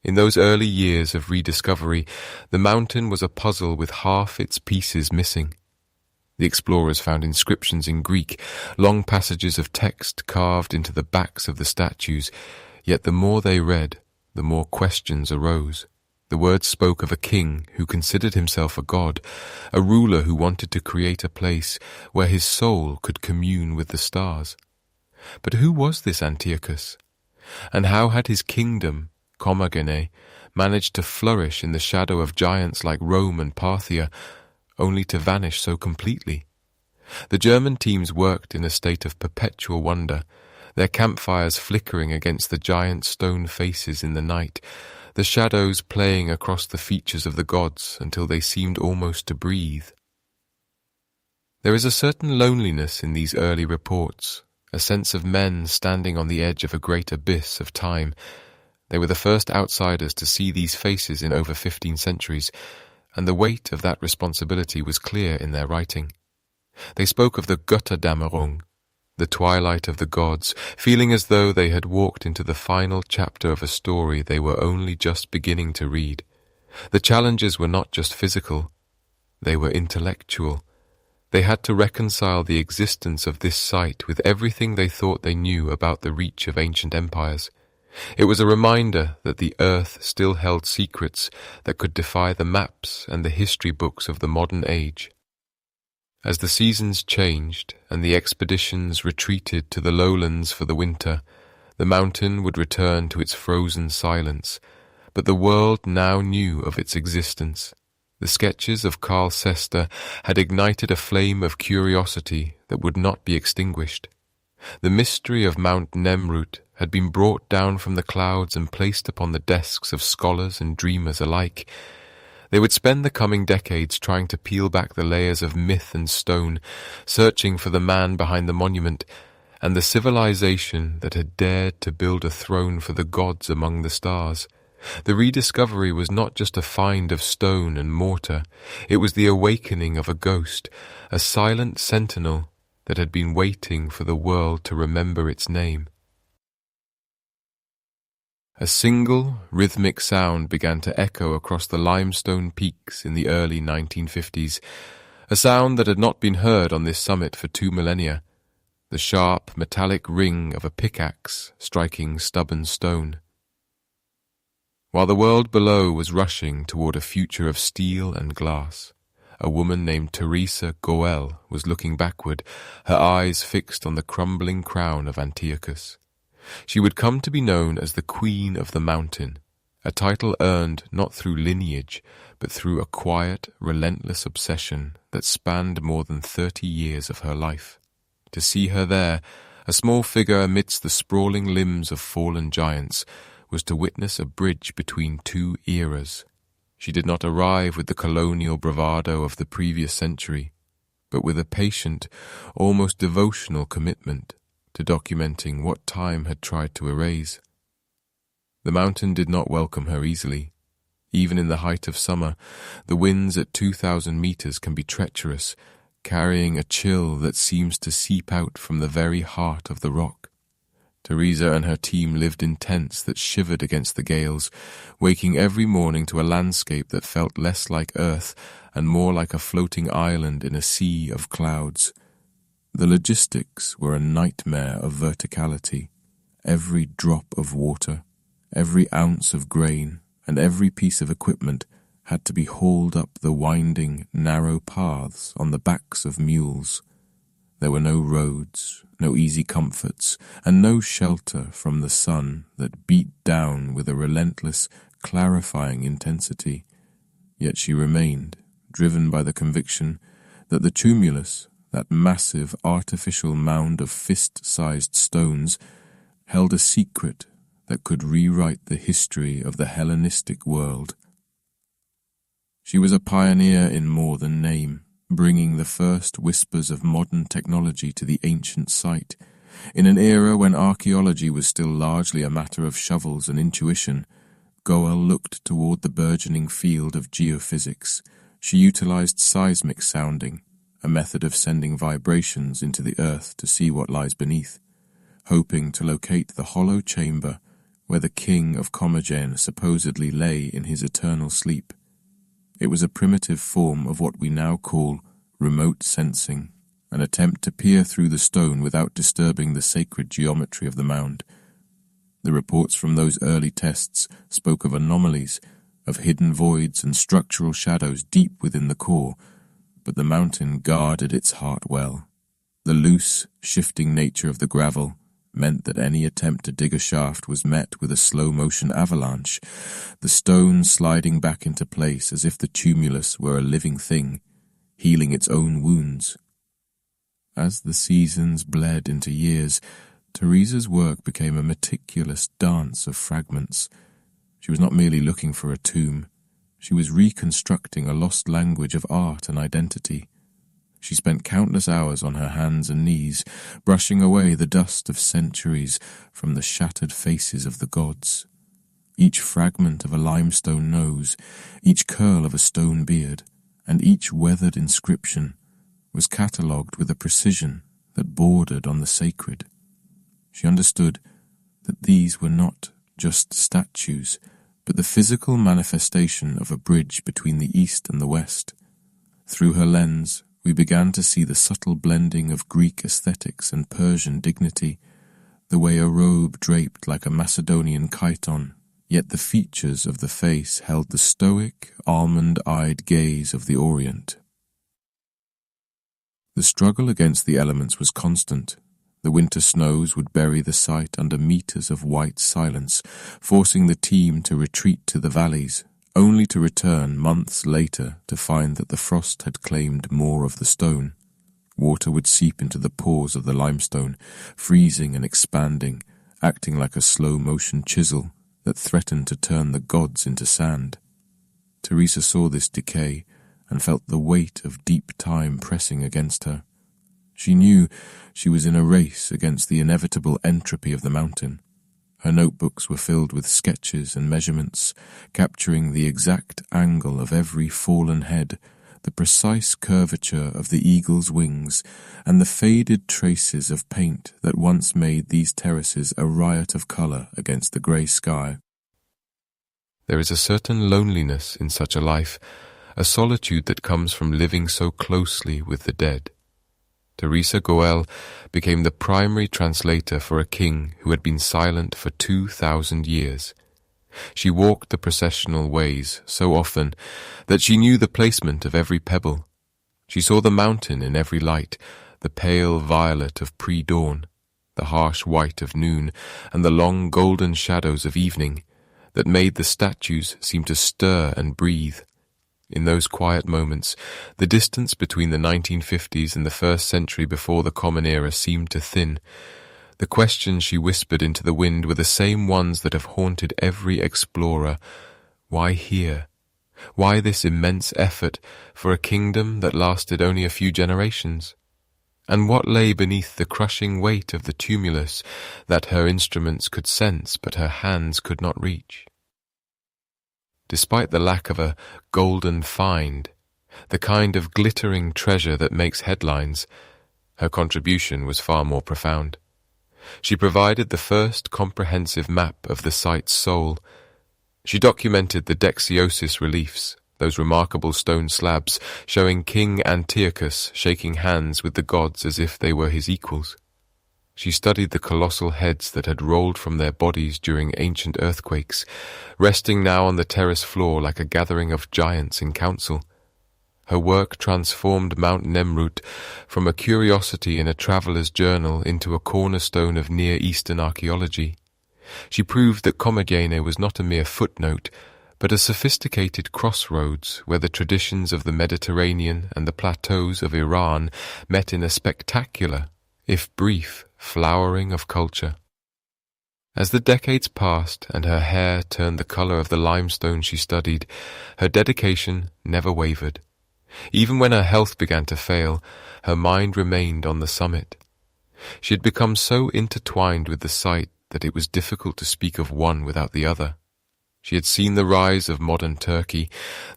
In those early years of rediscovery, the mountain was a puzzle with half its pieces missing. The explorers found inscriptions in Greek, long passages of text carved into the backs of the statues, yet the more they read, the more questions arose. The words spoke of a king who considered himself a god, a ruler who wanted to create a place where his soul could commune with the stars. But who was this Antiochus? And how had his kingdom, Commagene, managed to flourish in the shadow of giants like Rome and Parthia, only to vanish so completely? The German teams worked in a state of perpetual wonder, their campfires flickering against the giant stone faces in the night, the shadows playing across the features of the gods until they seemed almost to breathe. There is a certain loneliness in these early reports, a sense of men standing on the edge of a great abyss of time. They were the first outsiders to see these faces in over 15 centuries, and the weight of that responsibility was clear in their writing. They spoke of the Götterdämmerung, the twilight of the gods, feeling as though they had walked into the final chapter of a story they were only just beginning to read. The challenges were not just physical, they were intellectual. They had to reconcile the existence of this site with everything they thought they knew about the reach of ancient empires. It was a reminder that the earth still held secrets that could defy the maps and the history books of the modern age. As the seasons changed and the expeditions retreated to the lowlands for the winter, the mountain would return to its frozen silence, but the world now knew of its existence. The sketches of Karl Sester had ignited a flame of curiosity that would not be extinguished. The mystery of Mount Nemrut had been brought down from the clouds and placed upon the desks of scholars and dreamers alike. They would spend the coming decades trying to peel back the layers of myth and stone, searching for the man behind the monument, and the civilization that had dared to build a throne for the gods among the stars. The rediscovery was not just a find of stone and mortar, it was the awakening of a ghost, a silent sentinel that had been waiting for the world to remember its name. A single, rhythmic sound began to echo across the limestone peaks in the early 1950s, a sound that had not been heard on this summit for 2 millennia, the sharp, metallic ring of a pickaxe striking stubborn stone. While the world below was rushing toward a future of steel and glass, a woman named Theresa Goell was looking backward, her eyes fixed on the crumbling crown of Antiochus. She would come to be known as the Queen of the Mountain, a title earned not through lineage, but through a quiet, relentless obsession that spanned more than 30 years of her life. To see her there, a small figure amidst the sprawling limbs of fallen giants, was to witness a bridge between two eras. She did not arrive with the colonial bravado of the previous century, but with a patient, almost devotional commitment to documenting what time had tried to erase. The mountain did not welcome her easily. Even in the height of summer, the winds at 2,000 meters can be treacherous, carrying a chill that seems to seep out from the very heart of the rock. Theresa and her team lived in tents that shivered against the gales, waking every morning to a landscape that felt less like earth and more like a floating island in a sea of clouds. The logistics were a nightmare of verticality. Every drop of water, every ounce of grain, and every piece of equipment had to be hauled up the winding, narrow paths on the backs of mules. There were no roads, no easy comforts, and no shelter from the sun that beat down with a relentless, clarifying intensity. Yet she remained, driven by the conviction that the tumulus, that massive artificial mound of fist-sized stones, held a secret that could rewrite the history of the Hellenistic world. She was a pioneer in more than name, bringing the first whispers of modern technology to the ancient site. In an era when archaeology was still largely a matter of shovels and intuition, Goell looked toward the burgeoning field of geophysics. She utilized seismic sounding, a method of sending vibrations into the earth to see what lies beneath, hoping to locate the hollow chamber where the king of Commagene supposedly lay in his eternal sleep. It was a primitive form of what we now call remote sensing, an attempt to peer through the stone without disturbing the sacred geometry of the mound. The reports from those early tests spoke of anomalies, of hidden voids and structural shadows deep within the core, but the mountain guarded its heart well. The loose, shifting nature of the gravel meant that any attempt to dig a shaft was met with a slow-motion avalanche, the stone sliding back into place as if the tumulus were a living thing, healing its own wounds. As the seasons bled into years, Theresa's work became a meticulous dance of fragments. She was not merely looking for a tomb. She was reconstructing a lost language of art and identity. She spent countless hours on her hands and knees, brushing away the dust of centuries from the shattered faces of the gods. Each fragment of a limestone nose, each curl of a stone beard, and each weathered inscription was catalogued with a precision that bordered on the sacred. She understood that these were not just statues, but the physical manifestation of a bridge between the East and the West. Through her lens, we began to see the subtle blending of Greek aesthetics and Persian dignity, the way a robe draped like a Macedonian chiton, yet the features of the face held the stoic, almond-eyed gaze of the Orient. The struggle against the elements was constant. The winter snows would bury the sight under meters of white silence, forcing the team to retreat to the valleys, only to return months later to find that the frost had claimed more of the stone. Water would seep into the pores of the limestone, freezing and expanding, acting like a slow-motion chisel that threatened to turn the gods into sand. Theresa saw this decay and felt the weight of deep time pressing against her. She knew she was in a race against the inevitable entropy of the mountain. Her notebooks were filled with sketches and measurements, capturing the exact angle of every fallen head, the precise curvature of the eagle's wings, and the faded traces of paint that once made these terraces a riot of colour against the grey sky. There is a certain loneliness in such a life, a solitude that comes from living so closely with the dead. Theresa Goell became the primary translator for a king who had been silent for 2,000 years. She walked the processional ways so often that she knew the placement of every pebble. She saw the mountain in every light, the pale violet of pre-dawn, the harsh white of noon, and the long golden shadows of evening that made the statues seem to stir and breathe. In those quiet moments, the distance between the 1950s and the first century before the Common Era seemed to thin. The questions she whispered into the wind were the same ones that have haunted every explorer. Why here? Why this immense effort for a kingdom that lasted only a few generations? And what lay beneath the crushing weight of the tumulus that her instruments could sense but her hands could not reach? Despite the lack of a golden find, the kind of glittering treasure that makes headlines, her contribution was far more profound. She provided the first comprehensive map of the site's soul. She documented the Dexiosis reliefs, those remarkable stone slabs showing King Antiochus shaking hands with the gods as if they were his equals. She studied the colossal heads that had rolled from their bodies during ancient earthquakes, resting now on the terrace floor like a gathering of giants in council. Her work transformed Mount Nemrut from a curiosity in a traveller's journal into a cornerstone of Near Eastern archaeology. She proved that Commagene was not a mere footnote, but a sophisticated crossroads where the traditions of the Mediterranean and the plateaus of Iran met in a spectacular, if brief, flowering of culture. As the decades passed and her hair turned the colour of the limestone she studied, her dedication never wavered. Even when her health began to fail, her mind remained on the summit. She had become so intertwined with the site that it was difficult to speak of one without the other. She had seen the rise of modern Turkey,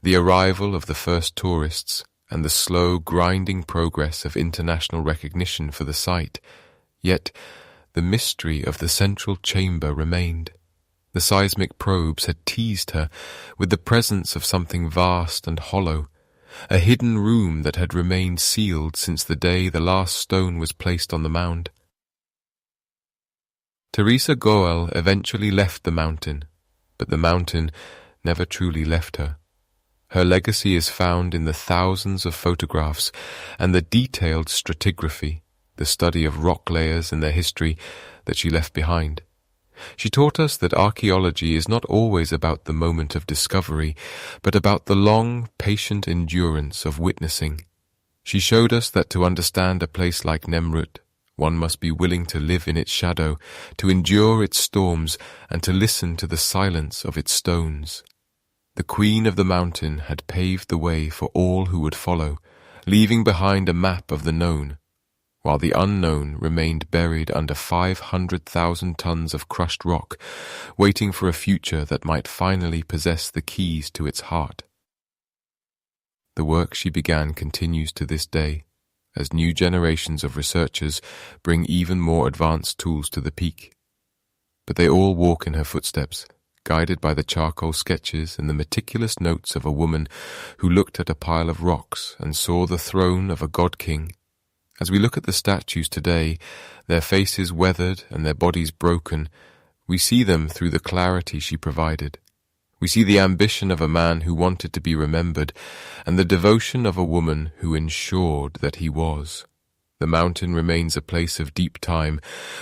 the arrival of the first tourists, and the slow, grinding progress of international recognition for the site. Yet the mystery of the central chamber remained. The seismic probes had teased her with the presence of something vast and hollow, a hidden room that had remained sealed since the day the last stone was placed on the mound. Theresa Goell eventually left the mountain, but the mountain never truly left her. Her legacy is found in the thousands of photographs and the detailed stratigraphy, the study of rock layers and their history, that she left behind. She taught us that archaeology is not always about the moment of discovery, but about the long, patient endurance of witnessing. She showed us that to understand a place like Nemrut, one must be willing to live in its shadow, to endure its storms, and to listen to the silence of its stones. The queen of the mountain had paved the way for all who would follow, leaving behind a map of the known, while the unknown remained buried under 500,000 tons of crushed rock, waiting for a future that might finally possess the keys to its heart. The work she began continues to this day, as new generations of researchers bring even more advanced tools to the peak. But they all walk in her footsteps, guided by the charcoal sketches and the meticulous notes of a woman who looked at a pile of rocks and saw the throne of a god-king. As we look at the statues today, their faces weathered and their bodies broken, we see them through the clarity she provided. We see the ambition of a man who wanted to be remembered, and the devotion of a woman who ensured that he was. The mountain remains a place of deep time,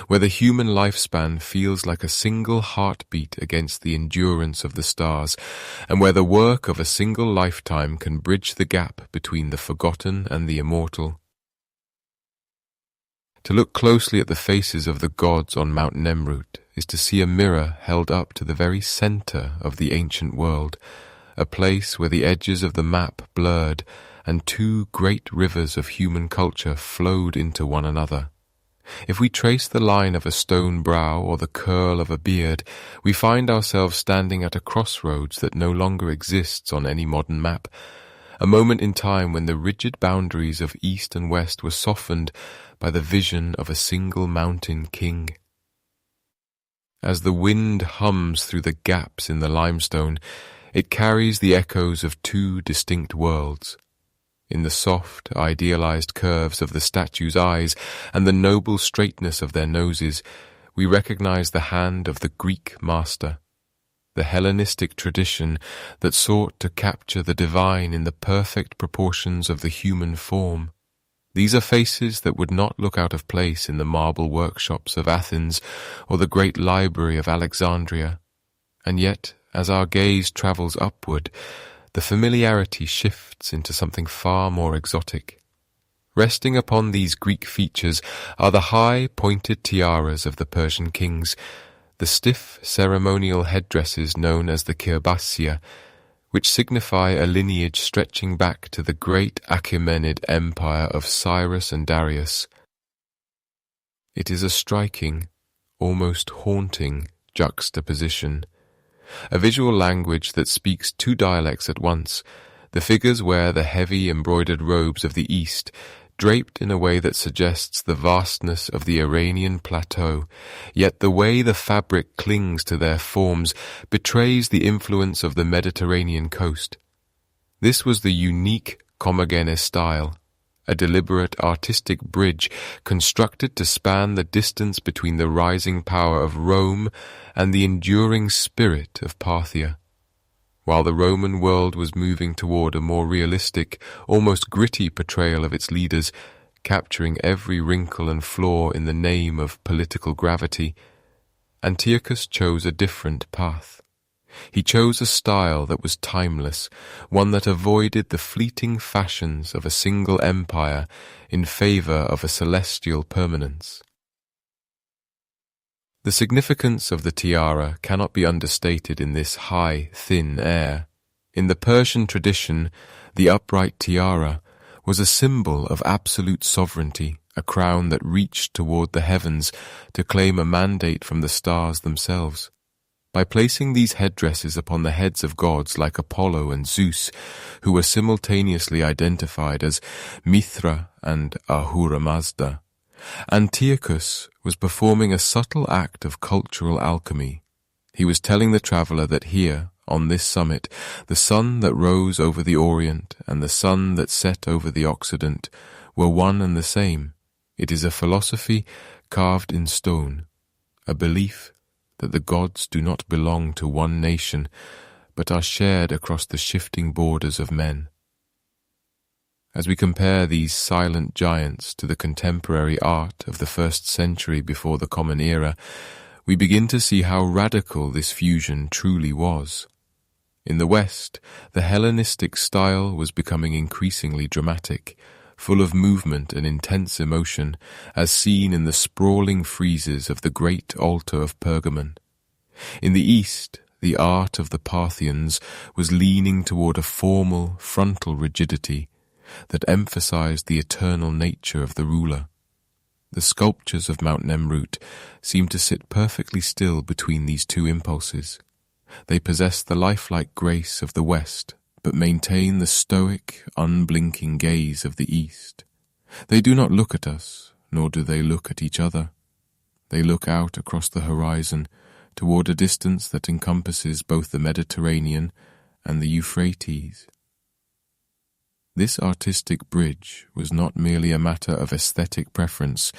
where the human lifespan feels like a single heartbeat against the endurance of the stars, and where the work of a single lifetime can bridge the gap between the forgotten and the immortal. To look closely at the faces of the gods on Mount Nemrut is to see a mirror held up to the very center of the ancient world, a place where the edges of the map blurred and two great rivers of human culture flowed into one another. If we trace the line of a stone brow or the curl of a beard, we find ourselves standing at a crossroads that no longer exists on any modern map, a moment in time when the rigid boundaries of east and west were softened by the vision of a single mountain king. As the wind hums through the gaps in the limestone, it carries the echoes of two distinct worlds. In the soft, idealized curves of the statues' eyes and the noble straightness of their noses, we recognize the hand of the Greek master, the Hellenistic tradition that sought to capture the divine in the perfect proportions of the human form. These are faces that would not look out of place in the marble workshops of Athens or the great library of Alexandria. And yet, as our gaze travels upward, the familiarity shifts into something far more exotic. Resting upon these Greek features are the high, pointed tiaras of the Persian kings, the stiff ceremonial headdresses known as the kirbasia, which signify a lineage stretching back to the great Achaemenid empire of Cyrus and Darius. It is a striking, almost haunting juxtaposition, a visual language that speaks two dialects at once. The figures wear the heavy embroidered robes of the East, draped in a way that suggests the vastness of the Iranian plateau, yet the way the fabric clings to their forms betrays the influence of the Mediterranean coast. This was the unique Commagene style, a deliberate artistic bridge constructed to span the distance between the rising power of Rome and the enduring spirit of Parthia. While the Roman world was moving toward a more realistic, almost gritty portrayal of its leaders, capturing every wrinkle and flaw in the name of political gravity, Antiochus chose a different path. He chose a style that was timeless, one that avoided the fleeting fashions of a single empire in favor of a celestial permanence. The significance of the tiara cannot be understated in this high, thin air. In the Persian tradition, the upright tiara was a symbol of absolute sovereignty, a crown that reached toward the heavens to claim a mandate from the stars themselves. By placing these headdresses upon the heads of gods like Apollo and Zeus, who were simultaneously identified as Mithra and Ahura Mazda, Antiochus was performing a subtle act of cultural alchemy. He was telling the traveler that here, on this summit, the sun that rose over the Orient and the sun that set over the Occident were one and the same. It is a philosophy carved in stone, a belief that the gods do not belong to one nation, but are shared across the shifting borders of men. As we compare these silent giants to the contemporary art of the 1st century before the Common Era, we begin to see how radical this fusion truly was. In the West, the Hellenistic style was becoming increasingly dramatic, full of movement and intense emotion, as seen in the sprawling friezes of the great altar of Pergamon. In the East, the art of the Parthians was leaning toward a formal, frontal rigidity that emphasized the eternal nature of the ruler. The sculptures of Mount Nemrut seemed to sit perfectly still between these two impulses. They possess the lifelike grace of the West, but maintain the stoic, unblinking gaze of the East. They do not look at us, nor do they look at each other. They look out across the horizon toward a distance that encompasses both the Mediterranean and the Euphrates. This artistic bridge was not merely a matter of aesthetic preference,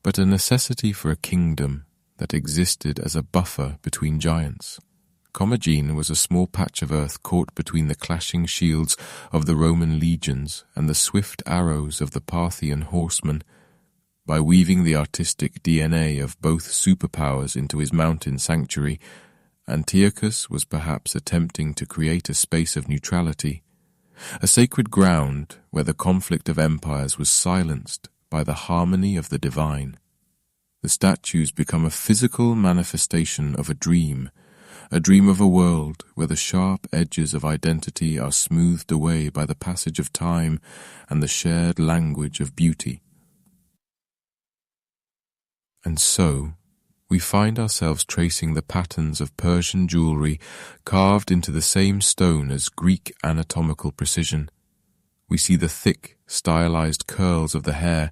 but a necessity for a kingdom that existed as a buffer between giants. Commagene was a small patch of earth caught between the clashing shields of the Roman legions and the swift arrows of the Parthian horsemen. By weaving the artistic DNA of both superpowers into his mountain sanctuary, Antiochus was perhaps attempting to create a space of neutrality, a sacred ground where the conflict of empires was silenced by the harmony of the divine. The statues become a physical manifestation of a dream of a world where the sharp edges of identity are smoothed away by the passage of time and the shared language of beauty. And so, we find ourselves tracing the patterns of Persian jewelry carved into the same stone as Greek anatomical precision. We see the thick, stylized curls of the hair,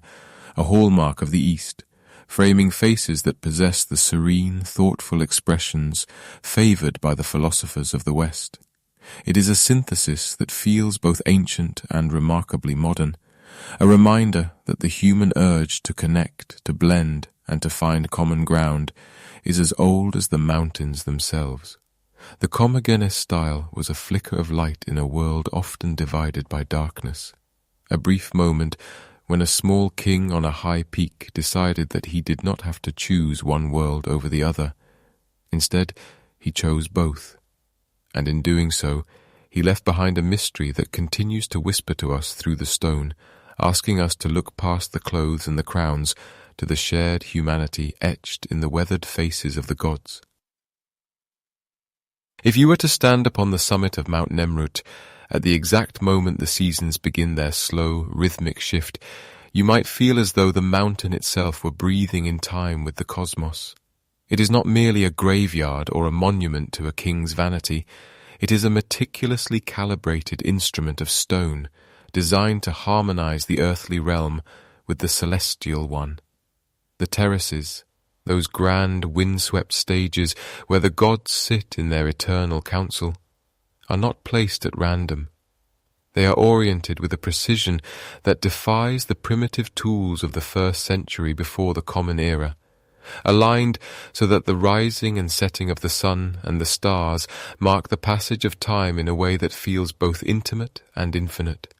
a hallmark of the East, framing faces that possess the serene, thoughtful expressions favored by the philosophers of the West. It is a synthesis that feels both ancient and remarkably modern, a reminder that the human urge to connect, to blend, and to find common ground is as old as the mountains themselves. The Commagene style was a flicker of light in a world often divided by darkness, a brief moment when a small king on a high peak decided that he did not have to choose one world over the other. Instead, he chose both, and in doing so, he left behind a mystery that continues to whisper to us through the stone, asking us to look past the clothes and the crowns to the shared humanity etched in the weathered faces of the gods. If you were to stand upon the summit of Mount Nemrut, at the exact moment the seasons begin their slow, rhythmic shift, you might feel as though the mountain itself were breathing in time with the cosmos. It is not merely a graveyard or a monument to a king's vanity. It is a meticulously calibrated instrument of stone, designed to harmonize the earthly realm with the celestial one. The terraces, those grand wind-swept stages where the gods sit in their eternal council, are not placed at random. They are oriented with a precision that defies the primitive tools of the 1st century before the Common Era, aligned so that the rising and setting of the sun and the stars mark the passage of time in a way that feels both intimate and infinite.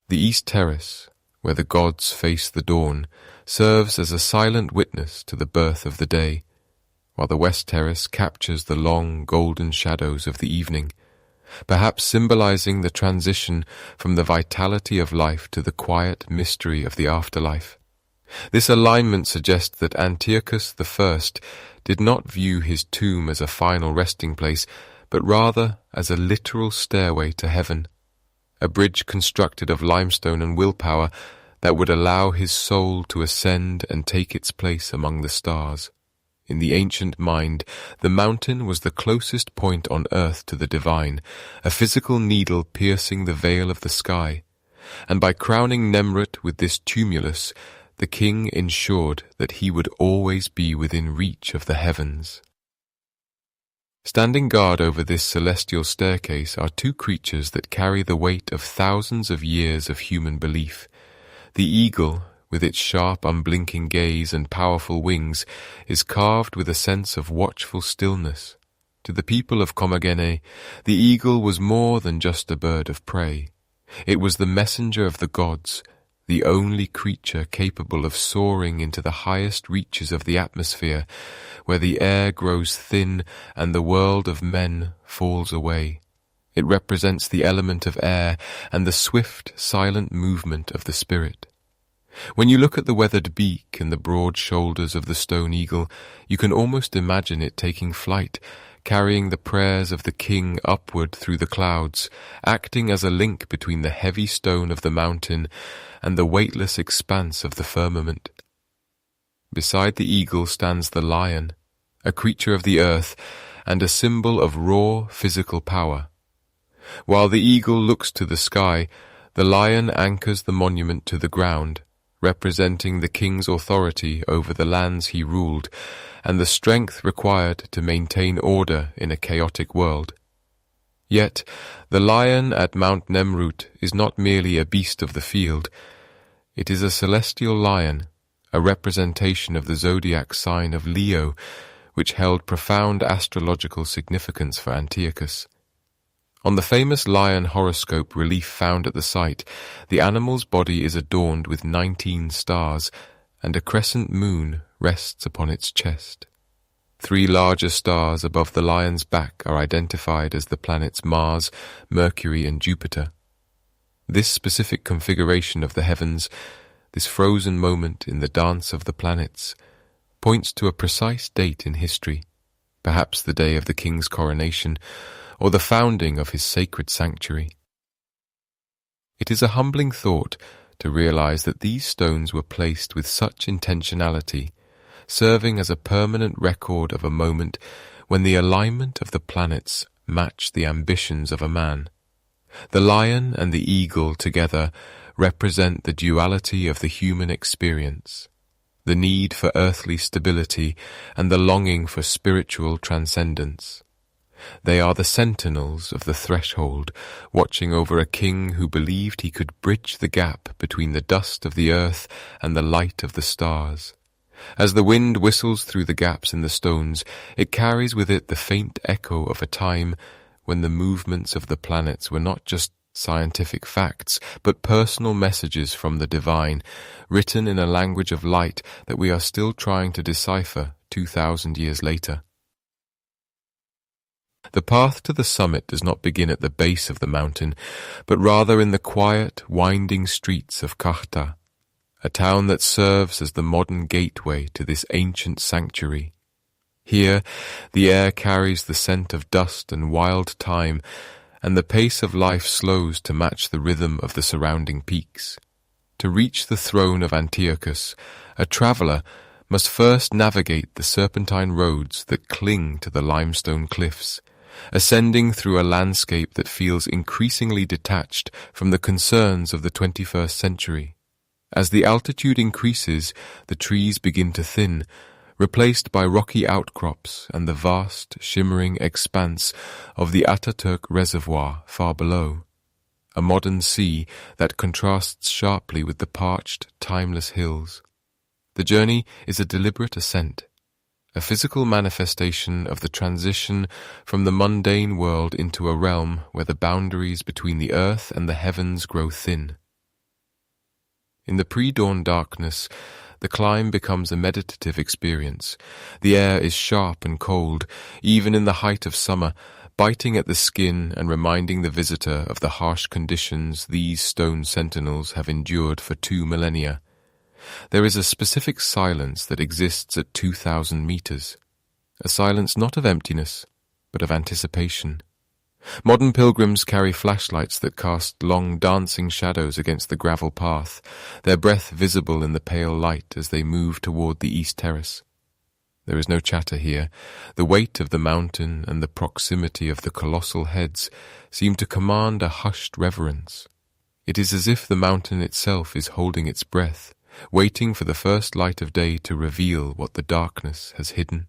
The East Terrace, where the gods face the dawn, serves as a silent witness to the birth of the day, while the West Terrace captures the long golden shadows of the evening, perhaps symbolizing the transition from the vitality of life to the quiet mystery of the afterlife. This alignment suggests that Antiochus I did not view his tomb as a final resting place, but rather as a literal stairway to heaven, a bridge constructed of limestone and willpower that would allow his soul to ascend and take its place among the stars. In the ancient mind, the mountain was the closest point on earth to the divine, a physical needle piercing the veil of the sky, and by crowning Nemrut with this tumulus, the king ensured that he would always be within reach of the heavens. Standing guard over this celestial staircase are two creatures that carry the weight of thousands of years of human belief. The eagle, with its sharp, unblinking gaze and powerful wings, is carved with a sense of watchful stillness, To the people of Commagene, the eagle was more than just a bird of prey. It was the messenger of the gods, the only creature capable of soaring into the highest reaches of the atmosphere, where the air grows thin and the world of men falls away. It represents the element of air and the swift, silent movement of the spirit. When you look at the weathered beak and the broad shoulders of the stone eagle, you can almost imagine it taking flight, carrying the prayers of the king upward through the clouds, acting as a link between the heavy stone of the mountain and the weightless expanse of the firmament. Beside the eagle stands the lion, a creature of the earth and a symbol of raw physical power. While the eagle looks to the sky, the lion anchors the monument to the ground, representing the king's authority over the lands he ruled and the strength required to maintain order in a chaotic world. Yet, the lion at Mount Nemrut is not merely a beast of the field. It is a celestial lion, a representation of the zodiac sign of Leo, which held profound astrological significance for Antiochus. On the famous Lion Horoscope relief found at the site, the animal's body is adorned with 19 stars, and a crescent moon rests upon its chest. 3 larger stars above the lion's back are identified as the planets Mars, Mercury, and Jupiter. This specific configuration of the heavens, this frozen moment in the dance of the planets, points to a precise date in history, perhaps the day of the king's coronation, or the founding of his sacred sanctuary. It is a humbling thought to realize that these stones were placed with such intentionality, serving as a permanent record of a moment when the alignment of the planets matched the ambitions of a man. The lion and the eagle together represent the duality of the human experience, the need for earthly stability and the longing for spiritual transcendence. They are the sentinels of the threshold, watching over a king who believed he could bridge the gap between the dust of the earth and the light of the stars. As the wind whistles through the gaps in the stones, it carries with it the faint echo of a time when the movements of the planets were not just scientific facts, but personal messages from the divine, written in a language of light that we are still trying to decipher 2,000 years later. The path to the summit does not begin at the base of the mountain, but rather in the quiet, winding streets of Kahta, a town that serves as the modern gateway to this ancient sanctuary. Here, the air carries the scent of dust and wild thyme, and the pace of life slows to match the rhythm of the surrounding peaks. To reach the throne of Antiochus, a traveller must first navigate the serpentine roads that cling to the limestone cliffs, ascending through a landscape that feels increasingly detached from the concerns of the 21st century. As the altitude increases, the trees begin to thin, replaced by rocky outcrops and the vast, shimmering expanse of the Ataturk Reservoir far below, a modern sea that contrasts sharply with the parched, timeless hills. The journey is a deliberate ascent, a physical manifestation of the transition from the mundane world into a realm where the boundaries between the earth and the heavens grow thin. In the pre-dawn darkness, the climb becomes a meditative experience. The air is sharp and cold, even in the height of summer, biting at the skin and reminding the visitor of the harsh conditions these stone sentinels have endured for 2 millennia. There is a specific silence that exists at 2,000 meters, a silence not of emptiness, but of anticipation. Modern pilgrims carry flashlights that cast long dancing shadows against the gravel path, their breath visible in the pale light as they move toward the east terrace. There is no chatter here. The weight of the mountain and the proximity of the colossal heads seem to command a hushed reverence. It is as if the mountain itself is holding its breath, waiting for the first light of day to reveal what the darkness has hidden.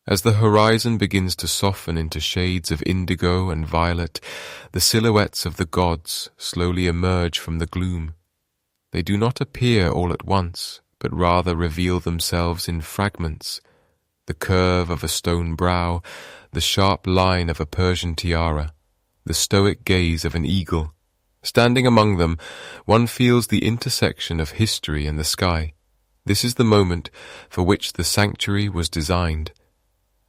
As the horizon begins to soften into shades of indigo and violet, the silhouettes of the gods slowly emerge from the gloom. They do not appear all at once, but rather reveal themselves in fragments, the curve of a stone brow, the sharp line of a Persian tiara, the stoic gaze of an eagle. Standing among them, one feels the intersection of history and the sky. This is the moment for which the sanctuary was designed,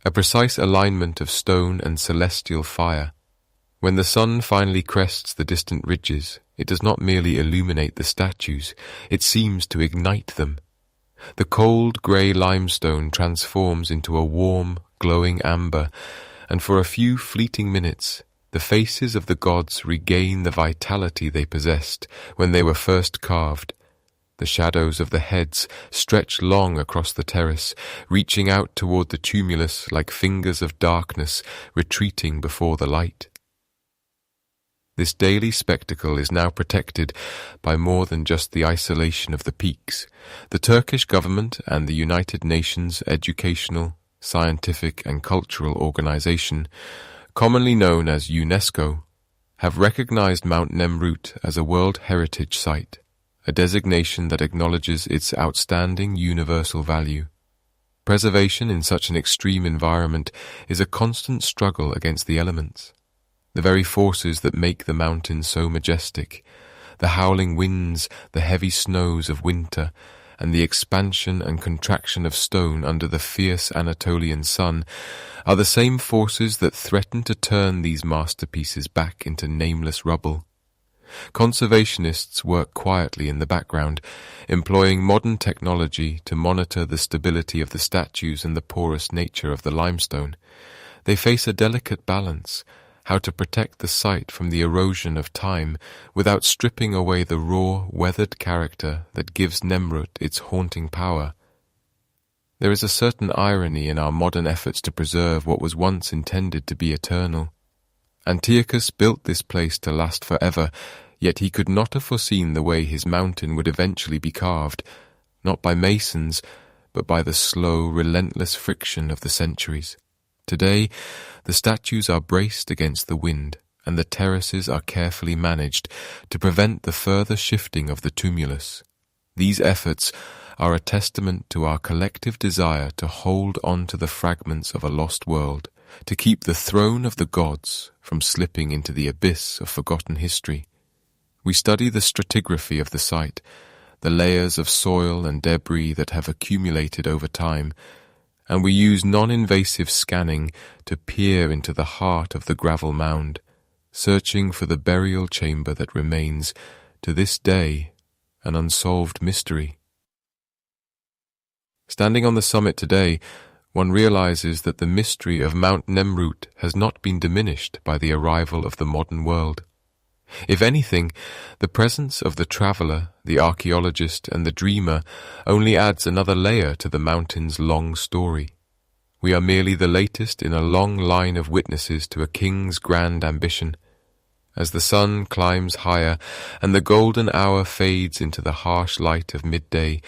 a precise alignment of stone and celestial fire. When the sun finally crests the distant ridges, it does not merely illuminate the statues, it seems to ignite them. The cold grey limestone transforms into a warm, glowing amber, and for a few fleeting minutes, the faces of the gods regain the vitality they possessed when they were first carved. The shadows of the heads stretch long across the terrace, reaching out toward the tumulus like fingers of darkness retreating before the light. This daily spectacle is now protected by more than just the isolation of the peaks. The Turkish government and the United Nations Educational, Scientific and Cultural Organization, commonly known as UNESCO, have recognized Mount Nemrut as a World Heritage Site, a designation that acknowledges its outstanding universal value. Preservation in such an extreme environment is a constant struggle against the elements. The very forces that make the mountain so majestic, the howling winds, the heavy snows of winter, and the expansion and contraction of stone under the fierce Anatolian sun, are the same forces that threaten to turn these masterpieces back into nameless rubble. Conservationists work quietly in the background, employing modern technology to monitor the stability of the statues and the porous nature of the limestone. They face a delicate balance, how to protect the site from the erosion of time without stripping away the raw, weathered character that gives Nemrut its haunting power. There is a certain irony in our modern efforts to preserve what was once intended to be eternal. Antiochus built this place to last forever, yet he could not have foreseen the way his mountain would eventually be carved, not by masons, but by the slow, relentless friction of the centuries. Today, the statues are braced against the wind, and the terraces are carefully managed to prevent the further shifting of the tumulus. These efforts are a testament to our collective desire to hold on to the fragments of a lost world, to keep the throne of the gods from slipping into the abyss of forgotten history. We study the stratigraphy of the site, the layers of soil and debris that have accumulated over time, and we use non-invasive scanning to peer into the heart of the gravel mound, searching for the burial chamber that remains, to this day, an unsolved mystery. Standing on the summit today, one realizes that the mystery of Mount Nemrut has not been diminished by the arrival of the modern world. If anything, the presence of the traveller, the archaeologist, and the dreamer only adds another layer to the mountain's long story. We are merely the latest in a long line of witnesses to a king's grand ambition. As the sun climbs higher and the golden hour fades into the harsh light of midday,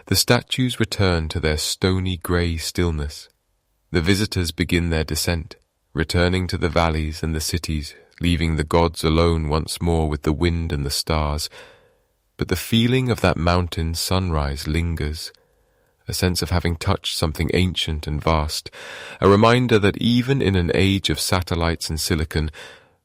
the statues return to their stony grey stillness. The visitors begin their descent, returning to the valleys and the cities, leaving the gods alone once more with the wind and the stars. But the feeling of that mountain sunrise lingers, a sense of having touched something ancient and vast, a reminder that even in an age of satellites and silicon,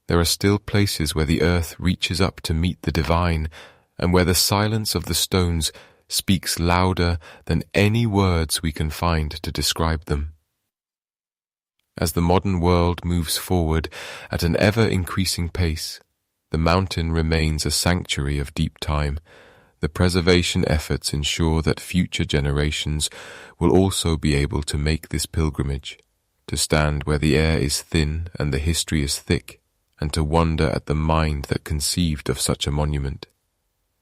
there are still places where the earth reaches up to meet the divine, and where the silence of the stones speaks louder than any words we can find to describe them. As the modern world moves forward at an ever-increasing pace, the mountain remains a sanctuary of deep time. The preservation efforts ensure that future generations will also be able to make this pilgrimage, to stand where the air is thin and the history is thick, and to wonder at the mind that conceived of such a monument.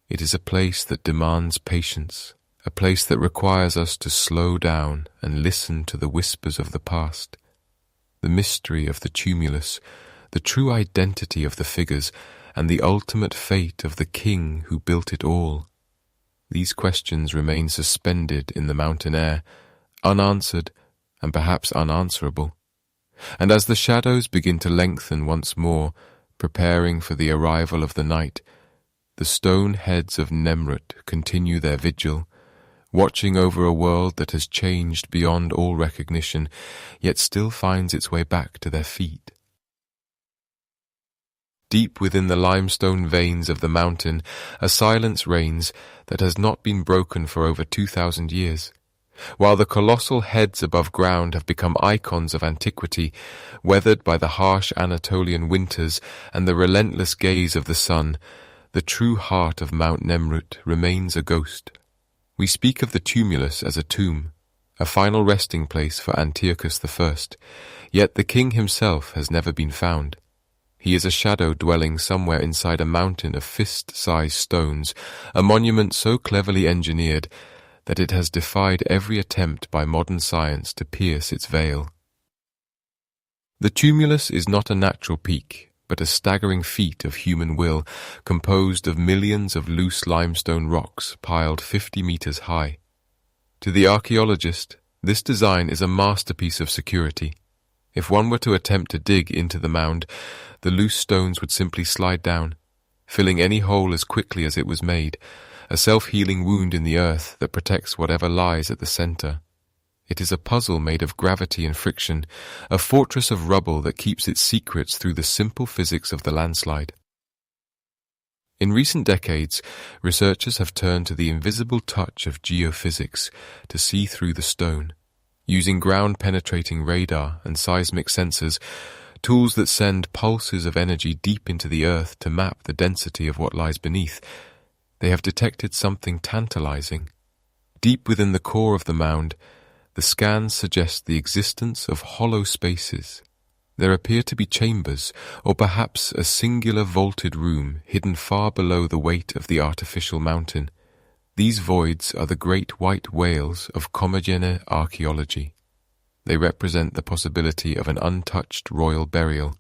It is a place that demands patience, a place that requires us to slow down and listen to the whispers of the past. The mystery of the tumulus, the true identity of the figures, and the ultimate fate of the king who built it all. These questions remain suspended in the mountain air, unanswered and perhaps unanswerable. And as the shadows begin to lengthen once more, preparing for the arrival of the night, the stone heads of Nemrut continue their vigil, watching over a world that has changed beyond all recognition, yet still finds its way back to their feet. Deep within the limestone veins of the mountain, a silence reigns that has not been broken for over 2,000 years. While the colossal heads above ground have become icons of antiquity, weathered by the harsh Anatolian winters and the relentless gaze of the sun, the true heart of Mount Nemrut remains a ghost. We speak of the Tumulus as a tomb, a final resting place for Antiochus I, yet the king himself has never been found. He is a shadow dwelling somewhere inside a mountain of fist-sized stones, a monument so cleverly engineered that it has defied every attempt by modern science to pierce its veil. The tumulus is not a natural peak, but a staggering feat of human will, composed of millions of loose limestone rocks piled 50 meters high. To the archaeologist, this design is a masterpiece of security. If one were to attempt to dig into the mound, the loose stones would simply slide down, filling any hole as quickly as it was made, a self-healing wound in the earth that protects whatever lies at the center. It is a puzzle made of gravity and friction, a fortress of rubble that keeps its secrets through the simple physics of the landslide. In recent decades, researchers have turned to the invisible touch of geophysics to see through the stone, using ground-penetrating radar and seismic sensors, tools that send pulses of energy deep into the earth to map the density of what lies beneath. They have detected something tantalizing. Deep within the core of the mound, the scans suggest the existence of hollow spaces. There appear to be chambers, or perhaps a singular vaulted room hidden far below the weight of the artificial mountain. These voids are the great white whales of Commagene archaeology. They represent the possibility of an untouched royal burial,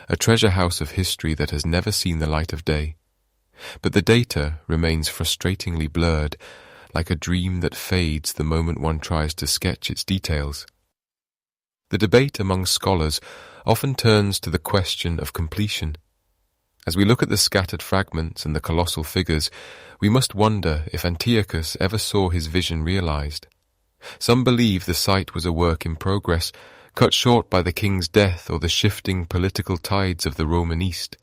a treasure house of history that has never seen the light of day. But the data remains frustratingly blurred, like a dream that fades the moment one tries to sketch its details. The debate among scholars often turns to the question of completion. As we look at the scattered fragments and the colossal figures, we must wonder if Antiochus ever saw his vision realized. Some believe the site was a work in progress, cut short by the king's death or the shifting political tides of the Roman East.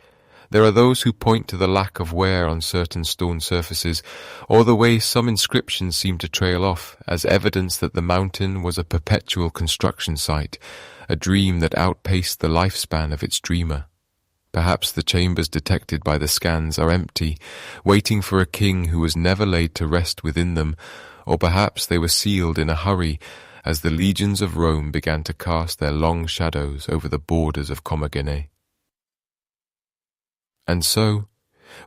There are those who point to the lack of wear on certain stone surfaces, or the way some inscriptions seem to trail off as evidence that the mountain was a perpetual construction site, a dream that outpaced the lifespan of its dreamer. Perhaps the chambers detected by the scans are empty, waiting for a king who was never laid to rest within them, or perhaps they were sealed in a hurry as the legions of Rome began to cast their long shadows over the borders of Commagene. And so,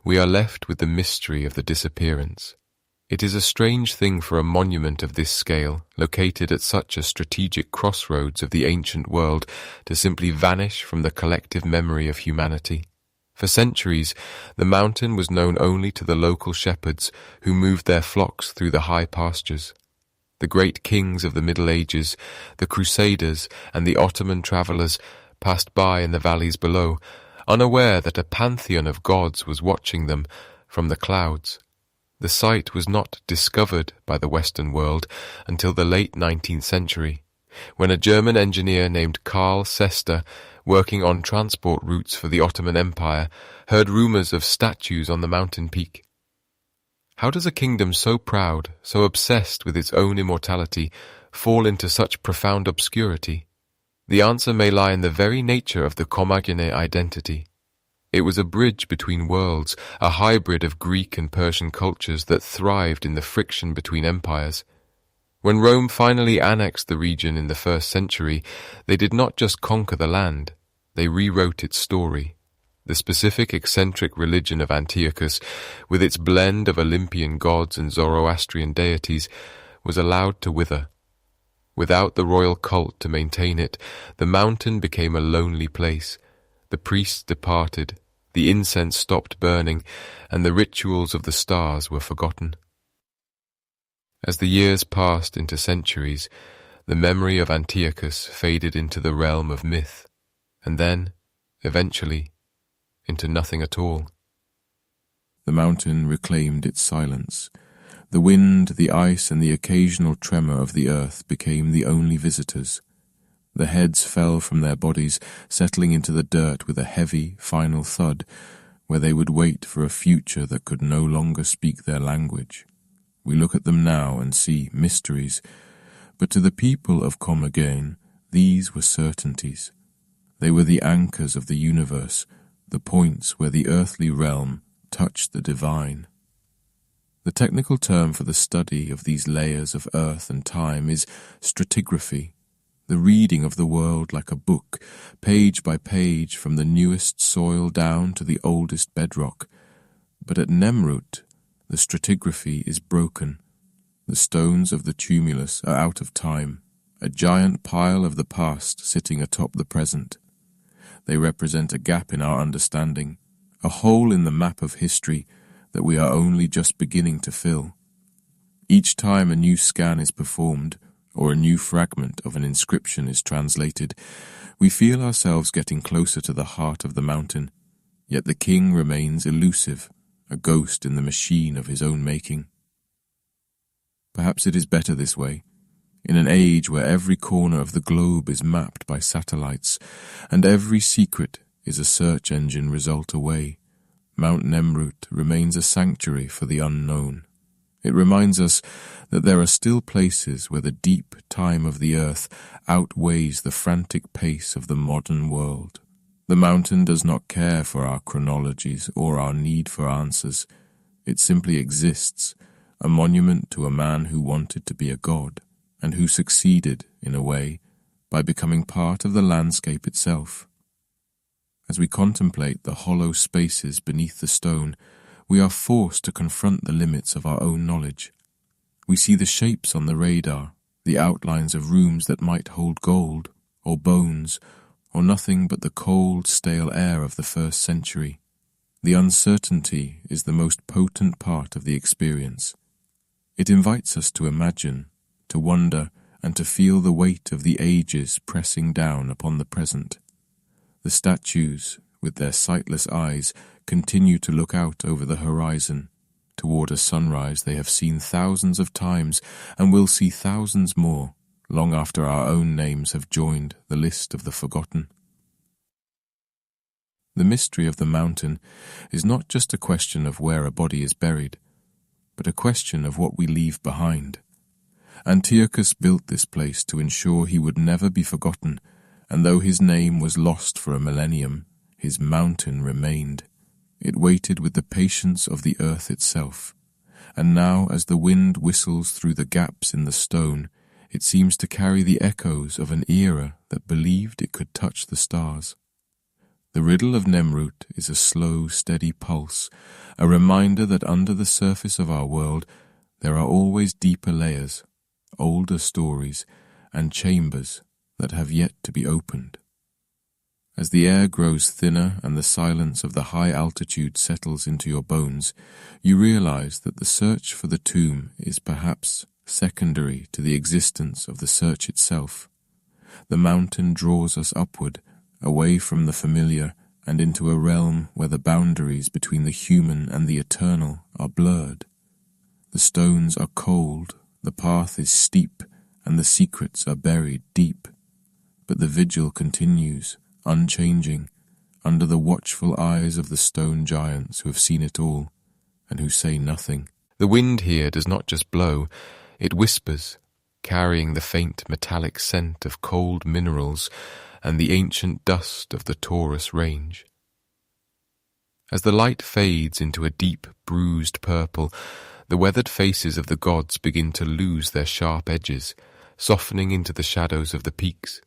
we are left with the mystery of the disappearance. It is a strange thing for a monument of this scale, located at such a strategic crossroads of the ancient world, to simply vanish from the collective memory of humanity. For centuries, the mountain was known only to the local shepherds who moved their flocks through the high pastures. The great kings of the Middle Ages, the Crusaders, and the Ottoman travellers passed by in the valleys below, unaware that a pantheon of gods was watching them from the clouds. The site was not discovered by the Western world until the late 19th century, when a German engineer named Karl Sester, working on transport routes for the Ottoman Empire, heard rumours of statues on the mountain peak. How does a kingdom so proud, so obsessed with its own immortality, fall into such profound obscurity? The answer may lie in the very nature of the Commagene identity. It was a bridge between worlds, a hybrid of Greek and Persian cultures that thrived in the friction between empires. When Rome finally annexed the region in the 1st century, they did not just conquer the land, they rewrote its story. The specific eccentric religion of Antiochus, with its blend of Olympian gods and Zoroastrian deities, was allowed to wither. Without the royal cult to maintain it, the mountain became a lonely place. The priests departed, the incense stopped burning, and the rituals of the stars were forgotten. As the years passed into centuries, the memory of Antiochus faded into the realm of myth, and then, eventually, into nothing at all. The mountain reclaimed its silence. The wind, the ice, and the occasional tremor of the earth became the only visitors. The heads fell from their bodies, settling into the dirt with a heavy, final thud, where they would wait for a future that could no longer speak their language. We look at them now and see mysteries, but to the people of Commagene, these were certainties. They were the anchors of the universe, the points where the earthly realm touched the divine. The technical term for the study of these layers of earth and time is stratigraphy, the reading of the world like a book, page by page from the newest soil down to the oldest bedrock. But at Nemrut, the stratigraphy is broken. The stones of the tumulus are out of time, a giant pile of the past sitting atop the present. They represent a gap in our understanding, a hole in the map of history that we are only just beginning to fill. Each time a new scan is performed, or a new fragment of an inscription is translated, we feel ourselves getting closer to the heart of the mountain, yet the king remains elusive, a ghost in the machine of his own making. Perhaps it is better this way, in an age where every corner of the globe is mapped by satellites, and every secret is a search engine result away. Mount Nemrut remains a sanctuary for the unknown. It reminds us that there are still places where the deep time of the earth outweighs the frantic pace of the modern world. The mountain does not care for our chronologies or our need for answers. It simply exists, a monument to a man who wanted to be a god, and who succeeded, in a way, by becoming part of the landscape itself. As we contemplate the hollow spaces beneath the stone, we are forced to confront the limits of our own knowledge. We see the shapes on the radar, the outlines of rooms that might hold gold, or bones, or nothing but the cold, stale air of the first century. The uncertainty is the most potent part of the experience. It invites us to imagine, to wonder, and to feel the weight of the ages pressing down upon the present. The statues, with their sightless eyes, continue to look out over the horizon, toward a sunrise they have seen thousands of times and will see thousands more, long after our own names have joined the list of the forgotten. The mystery of the mountain is not just a question of where a body is buried, but a question of what we leave behind. Antiochus built this place to ensure he would never be forgotten, and though his name was lost for a millennium, his mountain remained. It waited with the patience of the earth itself, and now as the wind whistles through the gaps in the stone, it seems to carry the echoes of an era that believed it could touch the stars. The riddle of Nemrut is a slow, steady pulse, a reminder that under the surface of our world there are always deeper layers, older stories, and chambers that have yet to be opened. As the air grows thinner and the silence of the high altitude settles into your bones, you realize that the search for the tomb is perhaps secondary to the existence of the search itself. The mountain draws us upward, away from the familiar, and into a realm where the boundaries between the human and the eternal are blurred. The stones are cold, the path is steep, and the secrets are buried deep. But the vigil continues, unchanging, under the watchful eyes of the stone giants who have seen it all, and who say nothing. The wind here does not just blow, it whispers, carrying the faint metallic scent of cold minerals and the ancient dust of the Taurus range. As the light fades into a deep, bruised purple, the weathered faces of the gods begin to lose their sharp edges, softening into the shadows of the peaks.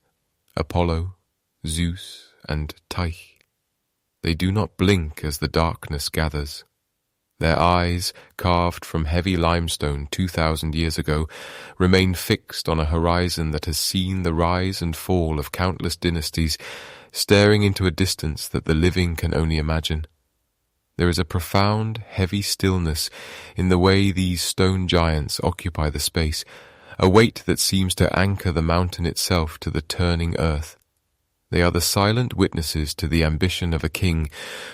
Apollo, Zeus, and Tyche. They do not blink as the darkness gathers. Their eyes, carved from heavy limestone 2,000 years ago, remain fixed on a horizon that has seen the rise and fall of countless dynasties, staring into a distance that the living can only imagine. There is a profound, heavy stillness in the way these stone giants occupy the space, a weight that seems to anchor the mountain itself to the turning earth. They are the silent witnesses to the ambition of a king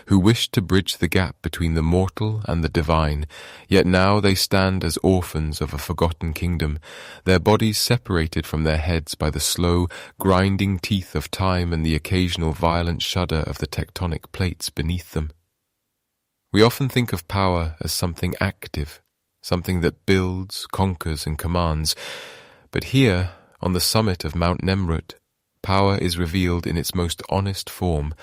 who wished to bridge the gap between the mortal and the divine, yet now they stand as orphans of a forgotten kingdom, their bodies separated from their heads by the slow, grinding teeth of time and the occasional violent shudder of the tectonic plates beneath them. We often think of power as something active, something that builds, conquers, and commands, but here, on the summit of Mount Nemrut, power is revealed in its most honest form,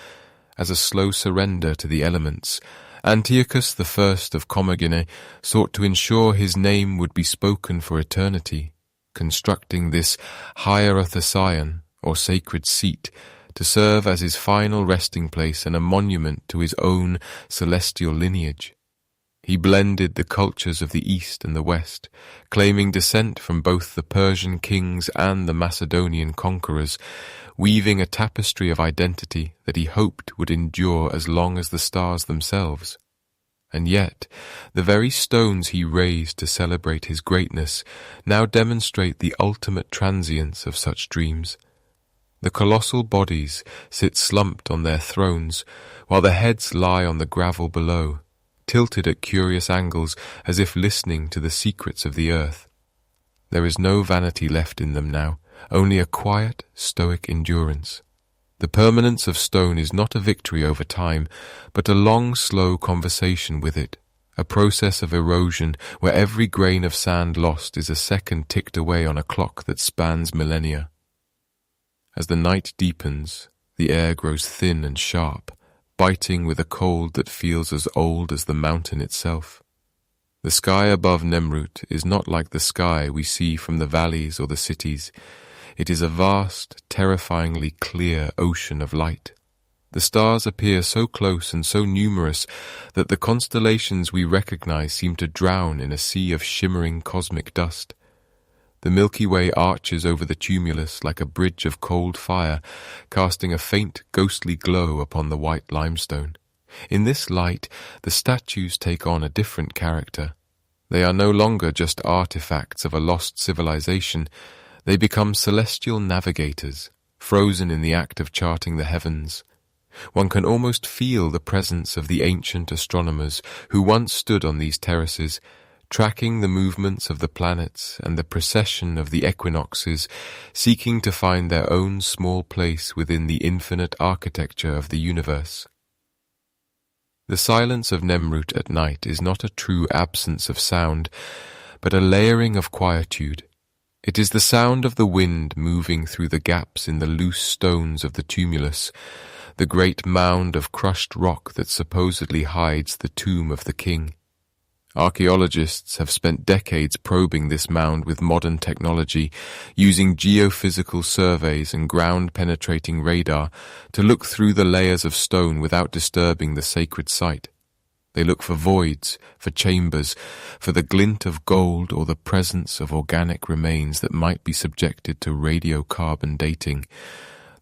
as a slow surrender to the elements. Antiochus I of Commagene sought to ensure his name would be spoken for eternity, constructing this hierothesion, or sacred seat, to serve as his final resting place and a monument to his own celestial lineage. He blended the cultures of the East and the West, claiming descent from both the Persian kings and the Macedonian conquerors, weaving a tapestry of identity that he hoped would endure as long as the stars themselves. And yet, the very stones he raised to celebrate his greatness now demonstrate the ultimate transience of such dreams. The colossal bodies sit slumped on their thrones, while the heads lie on the gravel below, tilted at curious angles as if listening to the secrets of the earth. There is no vanity left in them now, only a quiet, stoic endurance. The permanence of stone is not a victory over time, but a long, slow conversation with it, a process of erosion where every grain of sand lost is a second ticked away on a clock that spans millennia. As the night deepens, the air grows thin and sharp, biting with a cold that feels as old as the mountain itself. The sky above Nemrut is not like the sky we see from the valleys or the cities. It is a vast, terrifyingly clear ocean of light. The stars appear so close and so numerous that the constellations we recognize seem to drown in a sea of shimmering cosmic dust. The Milky Way arches over the tumulus like a bridge of cold fire, casting a faint, ghostly glow upon the white limestone. In this light, the statues take on a different character. They are no longer just artifacts of a lost civilization. They become celestial navigators, frozen in the act of charting the heavens. One can almost feel the presence of the ancient astronomers who once stood on these terraces, tracking the movements of the planets and the precession of the equinoxes, seeking to find their own small place within the infinite architecture of the universe. The silence of Nemrut at night is not a true absence of sound, but a layering of quietude. It is the sound of the wind moving through the gaps in the loose stones of the tumulus, the great mound of crushed rock that supposedly hides the tomb of the king. Archaeologists have spent decades probing this mound with modern technology, using geophysical surveys and ground-penetrating radar to look through the layers of stone without disturbing the sacred site. They look for voids, for chambers, for the glint of gold or the presence of organic remains that might be subjected to radiocarbon dating.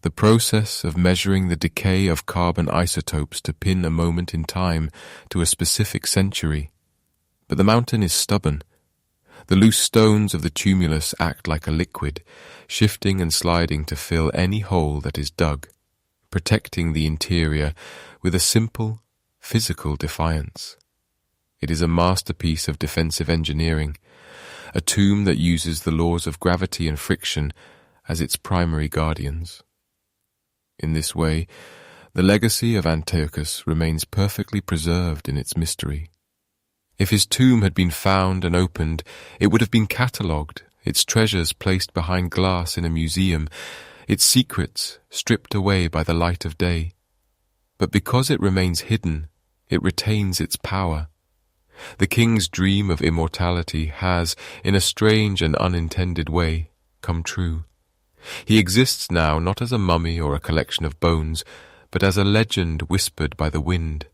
The process of measuring the decay of carbon isotopes to pin a moment in time to a specific century. But the mountain is stubborn. The loose stones of the tumulus act like a liquid, shifting and sliding to fill any hole that is dug, protecting the interior with a simple, physical defiance. It is a masterpiece of defensive engineering, a tomb that uses the laws of gravity and friction as its primary guardians. In this way, the legacy of Antiochus remains perfectly preserved in its mystery. If his tomb had been found and opened, it would have been catalogued, its treasures placed behind glass in a museum, its secrets stripped away by the light of day. But because it remains hidden, it retains its power. The king's dream of immortality has, in a strange and unintended way, come true. He exists now not as a mummy or a collection of bones, but as a legend whispered by the wind,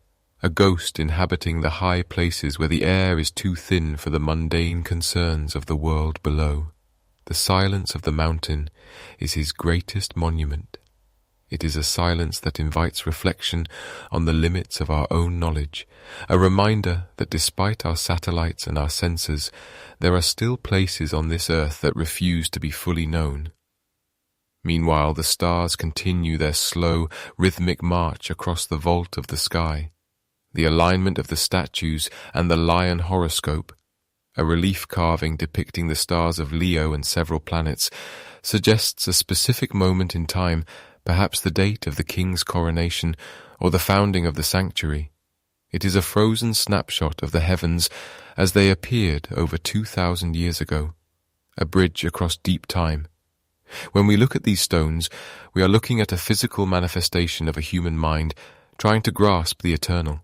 a ghost inhabiting the high places where the air is too thin for the mundane concerns of the world below. The silence of the mountain is his greatest monument. It is a silence that invites reflection on the limits of our own knowledge, a reminder that despite our satellites and our sensors, there are still places on this earth that refuse to be fully known. Meanwhile, the stars continue their slow, rhythmic march across the vault of the sky. The alignment of the statues and the Lion Horoscope, a relief carving depicting the stars of Leo and several planets, suggests a specific moment in time, perhaps the date of the king's coronation or the founding of the sanctuary. It is a frozen snapshot of the heavens as they appeared over 2,000 years ago, a bridge across deep time. When we look at these stones, we are looking at a physical manifestation of a human mind trying to grasp the eternal.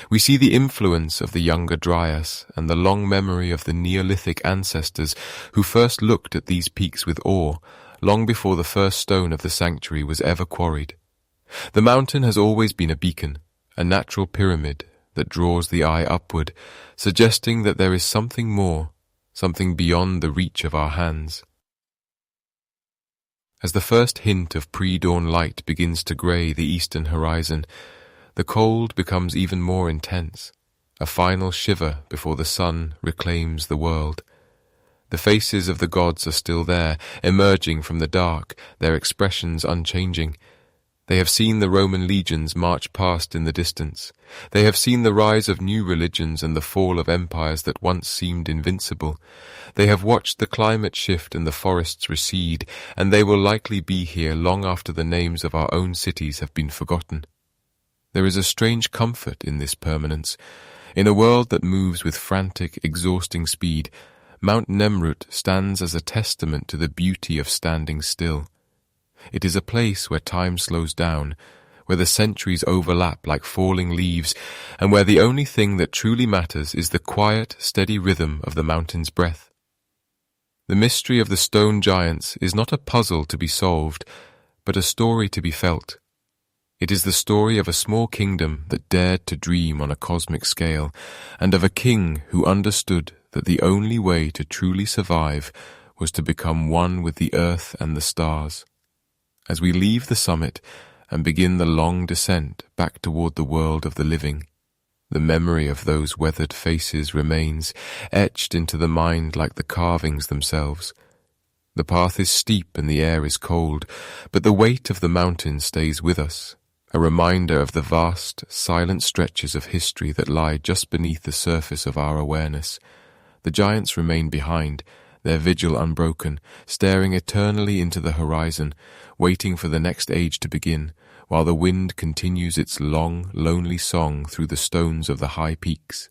We see the influence of the younger Dryas and the long memory of the Neolithic ancestors who first looked at these peaks with awe, long before the first stone of the sanctuary was ever quarried. The mountain has always been a beacon, a natural pyramid that draws the eye upward, suggesting that there is something more, something beyond the reach of our hands. As the first hint of pre-dawn light begins to grey the eastern horizon, the cold becomes even more intense, a final shiver before the sun reclaims the world. The faces of the gods are still there, emerging from the dark, their expressions unchanging. They have seen the Roman legions march past in the distance. They have seen the rise of new religions and the fall of empires that once seemed invincible. They have watched the climate shift and the forests recede, and they will likely be here long after the names of our own cities have been forgotten. There is a strange comfort in this permanence. In a world that moves with frantic, exhausting speed, Mount Nemrut stands as a testament to the beauty of standing still. It is a place where time slows down, where the centuries overlap like falling leaves, and where the only thing that truly matters is the quiet, steady rhythm of the mountain's breath. The mystery of the stone giants is not a puzzle to be solved, but a story to be felt. It is the story of a small kingdom that dared to dream on a cosmic scale, and of a king who understood that the only way to truly survive was to become one with the earth and the stars. As we leave the summit and begin the long descent back toward the world of the living, the memory of those weathered faces remains, etched into the mind like the carvings themselves. The path is steep and the air is cold, but the weight of the mountain stays with us, a reminder of the vast, silent stretches of history that lie just beneath the surface of our awareness. The giants remain behind, their vigil unbroken, staring eternally into the horizon, waiting for the next age to begin, while the wind continues its long, lonely song through the stones of the high peaks.